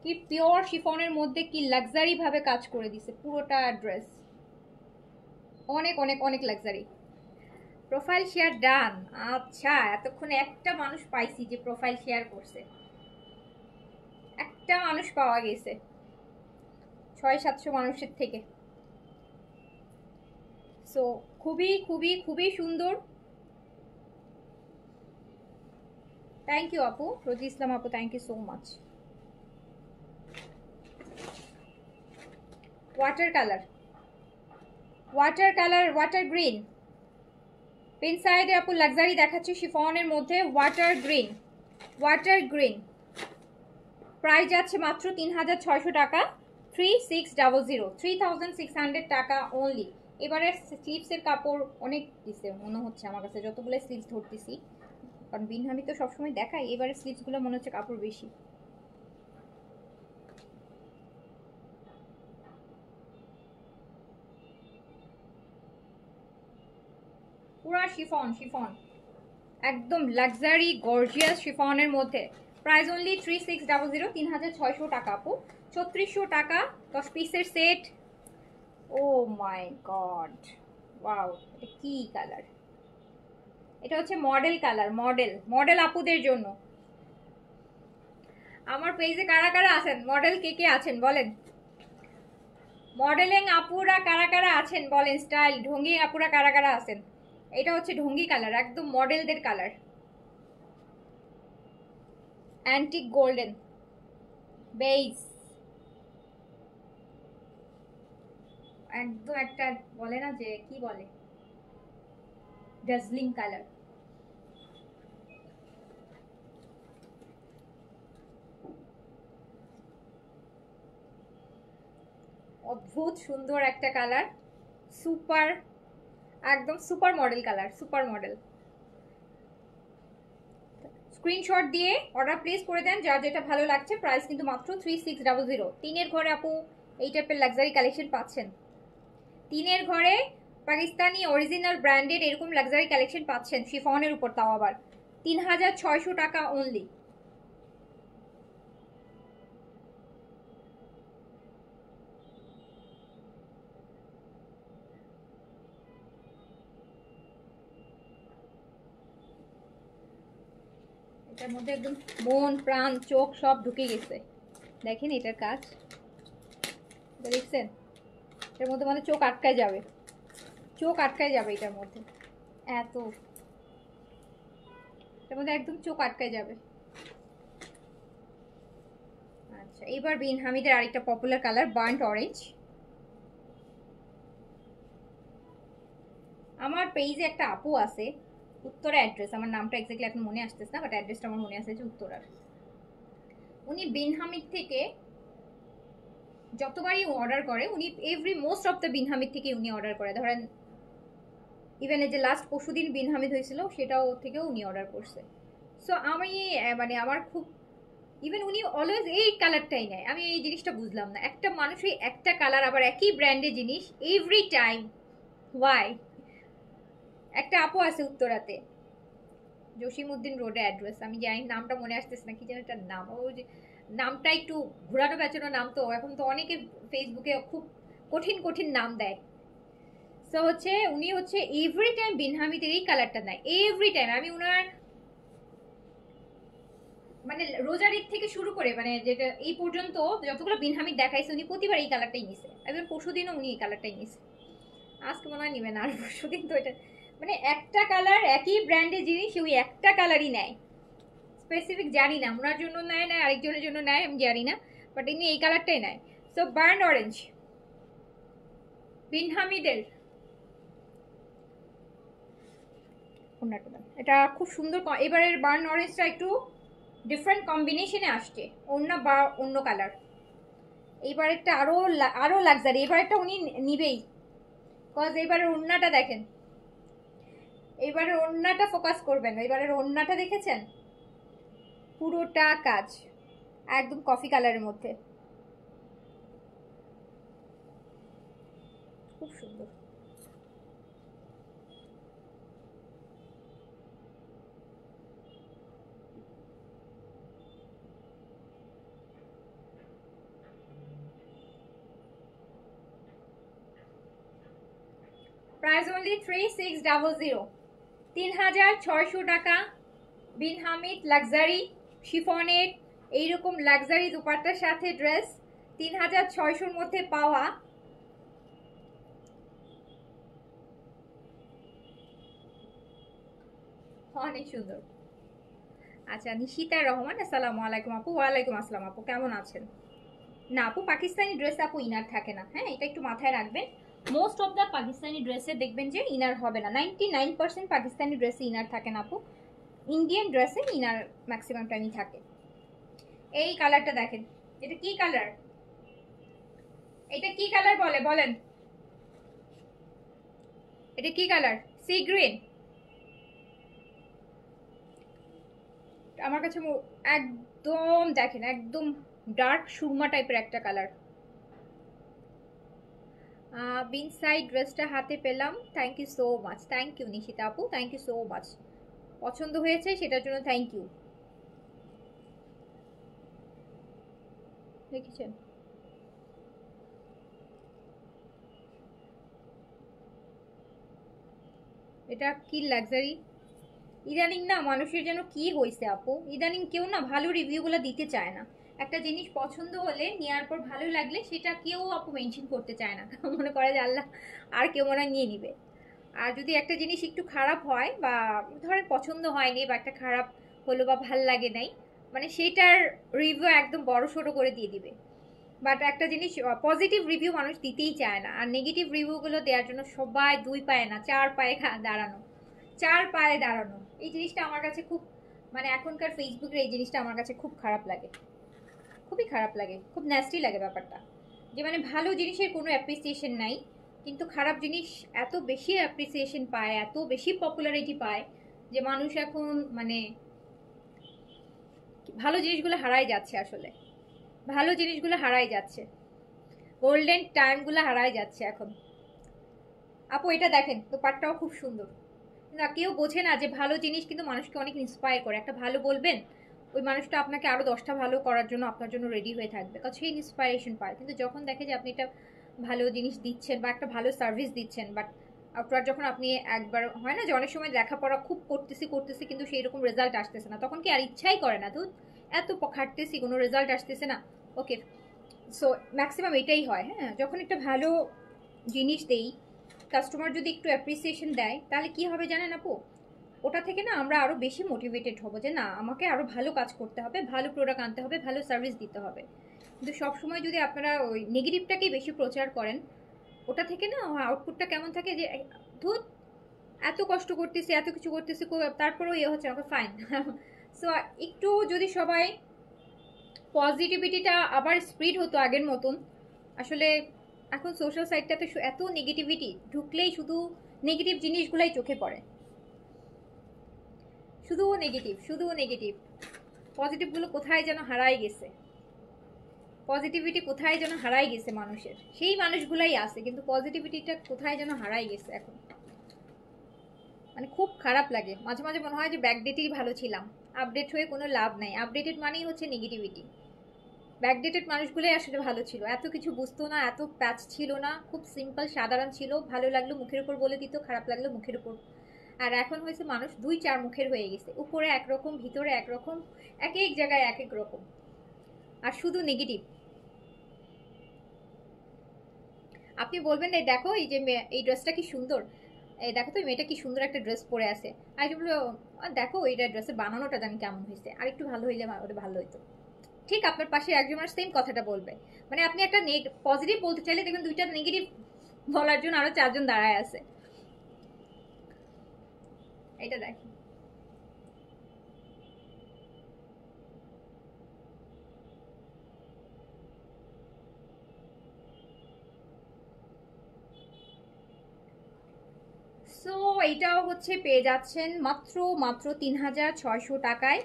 কি পিওর শিফনের মধ্যে কি লাক্সারি ভাবে কাজ করে দিছে পুরোটা ড্রেস। অনেক অনেক অনেক লাক্সারি। Profile share done. আচ্ছা এতক্ষণে একটা মানুষ পাইছি যে প্রোফাইল শেয়ার করছে, একটা মানুষ পাওয়া গেছে 600-700 মানুষের থেকে। সো খুবই খুবই খুবই সুন্দর। থ্যাংক ইউ আপু, রোজি ইসলাম আপু, thank you so much. Water colour, water colour, water green. Pen সাইডে আপু লাক্সারি দেখাচ্ছি শিফনের মধ্যে। Water green, water green. Price যাচ্ছে মাত্র 3600 টাকা। 3600, 3600 টাকা অনলি। এবারে স্লিভসের কাপড় অনেক দিছে মনে হচ্ছে আমার কাছে, যতগুলো স্লিভস ধরতেছি, কারণ বিন হামি তো সবসময় দেখাই, এবারে স্লিভসগুলো মনে হচ্ছে কাপড় বেশি। পুরা শিফন, শিফন একদম লাক্সারি গর্জিয়াস শিফনের মধ্যে। প্রাইস অনলি 3600, 3600 টাকা আপু। 3600 টাকা 10 পিসের সেট। ও মাই গড, ওয়াও এটা কি কালার! এটা হচ্ছে মডেল কালার, মডেল, মডেল আপুদের জন্য। আমার পেজে কারা কারা আছেন, মডেল কে কে আছেন বলেন। মডেলিং আপুরা কারা কারা আছেন বলেন, স্টাইল ঢঙ্গি আপুরা কারা কারা আছেন? এটা হচ্ছে ঢঙ্গি কালার, একদম মডেলদের কালার, অ্যান্টিক গোল্ডেন বেজ, একদম একটা বলে না যে কি বলে, ডাজলিং কালার। অদ্ভুত সুন্দর একটা কালার, সুপার, একদম super model colour, super model. Screenshot দিয়ে অর্ডার প্লেস করে দেন যার যেটা ভালো লাগছে। প্রাইস কিন্তু মাত্র 3600। তিনের ঘরে আপু এই টাইপের লাক্সারি কালেকশন পাচ্ছেন। তিনের ঘরে পাকিস্তানি অরিজিনাল ব্র্যান্ডেড এরকম লাক্সারি কালেকশন পাচ্ছেন শিফনের উপর, তাও আবার 3600 টাকা অনলি। এটার মধ্যে একদম মন প্রাণ চোখ সব ঢুকে গেছে, দেখেন এটার কাজ দেখছেন, এটার মধ্যে মানে চোখ আটকায় যাবে, চোখ আটকায় যাবে এটার মধ্যে, এত এটার মধ্যে একদম চোখ আটকায় যাবে। আচ্ছা, এবার বিন হামিদের আরেকটা পপুলার কালার বার্ন্ট অরেঞ্জ। আমার পেজে একটা আপু আছে, উত্তরা অ্যাড্রেস, আমার নামটা এক্স্যাক্টলি এখন মনে আসতেছে না, বাট অ্যাড্রেসটা আমার মনে আছে যে উত্তরার। উনি বিন হামিদ থেকে যতবারই অর্ডার করে, উনি এভরি মোস্ট অফ দ্য বিন হামিদ থেকে উনি অর্ডার করে। ধরেন ইভেন এই যে লাস্ট পরশুদিন বিন হামিদ হয়েছিল সেটাও থেকেও উনি অর্ডার করছে। সো আমি মানে আমার খুব, ইভেন উনি অলওয়েজ এই কালারটাই নেয়। আমি এই জিনিসটা বুঝলাম না, একটা মানুষই একটা কালার আবার একই ব্র্যান্ডের জিনিস এভরি টাইম, ওয়াই? একটা আপু আছে উত্তরাতে, জসিমউদ্দিন রোডে অ্যাড্রেস, আমি জানি নামটা মনে আসতেছে না, কি যেন একটা নাম, ওই যে নামটা একটু ঘোরানো বেচানো নাম, তো এখন তো অনেকে ফেসবুকে খুব কঠিন কঠিন নাম দেয়। সো হচ্ছে উনি হচ্ছে এভরি টাইম বিন হামিদের এই কালারটা নেয়, এভরি টাইম। আমি উনার মানে রোজার ঈদ থেকে শুরু করে মানে যেটা এই পর্যন্ত যতগুলো বিন হামিদ দেখাইছে উনি প্রতিবার এই কালারটাই নিছে, একবার পরশুদিনও উনি এই কালারটাই নিছে, আজকে মনে হয় নিবেন, আর পরশুদিন তো এটা মানে একটা কালার একই ব্র্যান্ডের জিনিস ওই একটা কালারই নেয়, স্পেসিফিক জানি না ওনার জন্য নেয় না আরেকজনের জন্য নেয় আমি জানি না, বাট ইনি এই কালারটাই নেয়। সো বার্ন অরেঞ্জ বিন হামিদের, এটা খুব সুন্দর। এবারের বার্ন অরেঞ্জটা একটু ডিফারেন্ট কম্বিনেশনে আসছে, অন্য বা অন্য কালার। এইবার একটা আরো আরো লাক্সারি, এবার একটা উনি নিবেই, কজ এবারের ওড়নাটা দেখেন, এবারের ওড়নাটা ফোকাস করবেন, এবারের ওড়নাটা দেখেছেন পুরোটা কাজ একদম কফি কালারের মধ্যে, খুব সুন্দর। প্রাইস অনলি 3600, 3600 টাকা। বিন হামিদ লাক্সারি শিফনের এইরকম লাক্সারি দুপাট্টার সাথে ড্রেস 3600-র মধ্যে পাওয়া অনেক সুন্দর। আচ্ছা, নিশিতা রহমান, আসসালামু আলাইকুম আপু। ওয়ালাইকুম আসসালাম আপু, কেমন আছেন? না আপু, পাকিস্তানি ড্রেস আপু ইনার থাকে না, হ্যাঁ এটা একটু মাথায় রাখবেন। মোস্ট অফ দ্য পাকিস্তানি ড্রেসে দেখবেন যে ইনার হবে না, 99% পাকিস্তানি ড্রেসে ইনার থাকে না আপু, ইন্ডিয়ান ড্রেসে ইনার ম্যাক্সিমাম টাইমই থাকে। এই কালারটা দেখেন, এটা কি কালার, এটা কি কালার বলে বলেন, এটা কি কালার? Sea green. আমার কাছে একদম দেখেন একদম ডার্ক সুরমা টাইপের একটা কালার। বিন সাইড ড্রেসটা হাতে পেলাম, thank you so much. Thank you Nishita আপু, থ্যাংক ইউ সো মাচ, পছন্দ হয়েছে সেটার জন্য থ্যাংক ইউ। দেখেছেন এটা কি লাক্সারি। ইদানিং না মানুষের যেন কি হয়েছে আপু, ইদানিং কেউ না ভালো রিভিউগুলো দিতে চায় না, একটা জিনিস পছন্দ হলে নেওয়ার পর ভালো লাগলে সেটা কেউ আপু মেনশন করতে চায় না, মনে করে যে আল্লাহ আর কেউ মনে হয় নিয়ে নিবে। আর যদি একটা জিনিস একটু খারাপ হয় বা ধরেন পছন্দ হয়নি বা একটা খারাপ হলো বা ভাল লাগে নাই, মানে সেটার রিভিউ একদম বড় সড়ো করে দিয়ে দিবে। বাট একটা জিনিস পজিটিভ রিভিউ মানুষ দিতেই চায় না, আর নেগেটিভ রিভিউগুলো দেওয়ার জন্য সবাই দুই পায়ে না চার পায়ে দাঁড়ানো, চার পায়ে দাঁড়ানো। এই জিনিসটা আমার কাছে খুব, মানে এখনকার ফেসবুকের এই জিনিসটা আমার কাছে খুব খারাপ লাগে, খুবই খারাপ লাগে, খুব ন্যাস্টি লাগে ব্যাপারটা। যে মানে ভালো জিনিসের কোনো অ্যাপ্রিসিয়েশন নাই, কিন্তু খারাপ জিনিস এত বেশি অ্যাপ্রিসিয়েশন পায়, এত বেশি পপুলারিটি পায় যে মানুষ এখন মানে ভালো জিনিসগুলো হারাই যাচ্ছে। আসলে ভালো জিনিসগুলো হারাই যাচ্ছে, গোল্ডেন টাইমগুলো হারাই যাচ্ছে এখন। আপু এটা দেখেন, দোপাট্টাও খুব সুন্দর। না কেউ বোঝে না যে ভালো জিনিস কিন্তু মানুষকে অনেক ইন্সপায়ার করে। একটা ভালো বলবেন, ওই মানুষটা আপনাকে আরো 10টা ভালো করার জন্য আপনার জন্য রেডি হয়ে থাকবে, কারণ সেই ইন্সপায়ারেশন পায়। কিন্তু যখন দেখে যে আপনি একটা ভালো জিনিস দিচ্ছেন বা একটা ভালো সার্ভিস দিচ্ছেন, বাট আপনার যখন আপনি একবার হয় না যে অনেক সময় লেখাপড়া খুব করতেছি করতেছি কিন্তু সেই রকম রেজাল্ট আসতেছে না, তখন কি আর ইচ্ছাই করে না, তো এত খাটতেছি কোনো রেজাল্ট আসতেছে না। ওকে, সো ম্যাক্সিমাম এটাই হয়। হ্যাঁ, যখন একটা ভালো জিনিস দেই, কাস্টমার যদি একটু অ্যাপ্রিসিয়েশন দেয়, তাহলে কি হবে জানেন আপু, ওটা থেকে না আমরা আরও বেশি মোটিভেটেড হব যে না আমাকে আরও ভালো কাজ করতে হবে, ভালো প্রোডাক্ট আনতে হবে, ভালো সার্ভিস দিতে হবে। কিন্তু সবসময় যদি আপনারা ওই নেগেটিভটাকেই বেশি প্রচার করেন, ওটা থেকে না আউটপুটটা কেমন থাকে যে ধুত এত কষ্ট করতেছি এত কিছু করতেছি তারপরেও ইয়ে হচ্ছে আমাকে ফাইন। সো একটু যদি সবাই পজিটিভিটিটা আবার স্প্রিড হতো আগের মতন। আসলে এখন সোশ্যাল সাইটটাতে এত নেগেটিভিটি, ঢুকলেই শুধু নেগেটিভ জিনিসগুলাই চোখে পড়ে, শুধু নেগেটিভ শুধু নেগেটিভ। পজিটিভগুলো কোথায় যেন হারাই গেছে, পজিটিভিটি কোথায় যেন হারাই গেছে মানুষের, সেই মানুষগুলাই আছে কিন্তু পজিটিভিটিটা কোথায় যেন হারাই গেছে এখন। মানে খুব খারাপ লাগে, মাঝে মাঝে মনে হয় যে ব্যাকডেটেই ভালো ছিলাম, আপডেট হয়ে কোনো লাভ নাই। আপডেটেড মানেই হচ্ছে নেগেটিভিটি। ব্যাকডেটেড মানুষগুলোই আসলে ভালো ছিল, এত কিছু বুঝতো না, এত প্যাচ ছিল না, খুব সিম্পল সাধারণ ছিল, ভালো লাগলো মুখের উপর বলে দিত, খারাপ লাগলো মুখের উপর। আর এখন হয়েছে মানুষ দুই চার মুখের হয়ে গেছে, উপরে একরকম ভিতরে একরকম, এক এক জায়গায় এক এক রকম, আর শুধু নেগেটিভ। আপনি বলবেন এই দেখো এই যে এই ড্রেসটা কি সুন্দর, এই দেখো তো মেয়েটা কি সুন্দর একটা ড্রেস পরে আছে, আর বললো দেখো এইটা ড্রেসের বানানোটা জানি কেমন হয়েছে, আর একটু ভালো হইলে ওটা ভালো হইতো। ঠিক আপনার পাশে একজন আর সেম কথাটা বলবে, মানে আপনি একটা পজিটিভ বলতে চাইলে দেখবেন দুইটা নেগেটিভ বলার জন্য আরো চারজন দাঁড়ায় আছে। এটা দেখেন, সো এইটাও হচ্ছে পেয়ে যাচ্ছেন মাত্র মাত্র 3600 টাকায়।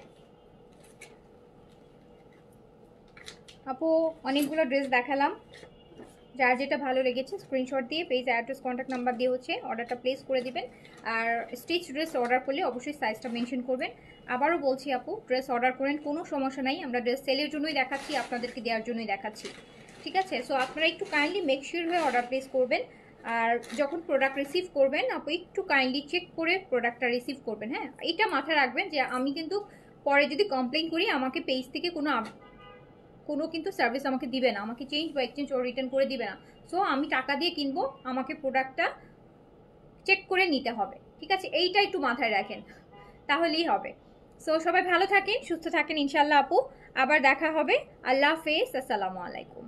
আপু অনেকগুলো ড্রেস দেখালাম, যার যেটা ভালো লেগেছে স্ক্রিনশট দিয়ে পেজ অ্যাড্রেস কন্ট্যাক্ট নাম্বার দিয়ে হচ্ছে অর্ডারটা প্লেস করে দিবেন। আর স্টিচ ড্রেস অর্ডার করলে অবশ্যই সাইজটা মেনশন করবেন। আবারও বলছি আপু, ড্রেস অর্ডার করেন, কোনো সমস্যা নাই, আমরা ড্রেস সেলের জন্যই দেখাচ্ছি, আপনাদেরকে দেওয়ার জন্যই দেখাচ্ছি, ঠিক আছে? সো আপনারা একটু কাইন্ডলি মেক শিওর হয়ে অর্ডার প্লেস করবেন। আর যখন প্রোডাক্ট রিসিভ করবেন আপু একটু কাইন্ডলি চেক করে প্রোডাক্টটা রিসিভ করবেন। হ্যাঁ, এটা মাথায় রাখবেন যে আমি কিন্তু পরে যদি কমপ্লেন করি আমাকে পেজ থেকে কোনো কিন্তু সার্ভিস আমাকে দিবে না, আমাকে চেঞ্জ বা এক্সচেঞ্জ ও রিটার্ন করে দিবে না। সো আমি টাকা দিয়ে কিনবো, আমাকে প্রোডাক্টটা চেক করে নিতে হবে, ঠিক আছে? এইটা একটু মাথায় রাখেন, তাহলেই হবে। সো সবাই ভালো থাকেন, সুস্থ থাকেন ইনশাল্লাহ আপু, আবার দেখা হবে। আল্লাহ হাফেজ, আসসালামু আলাইকুম।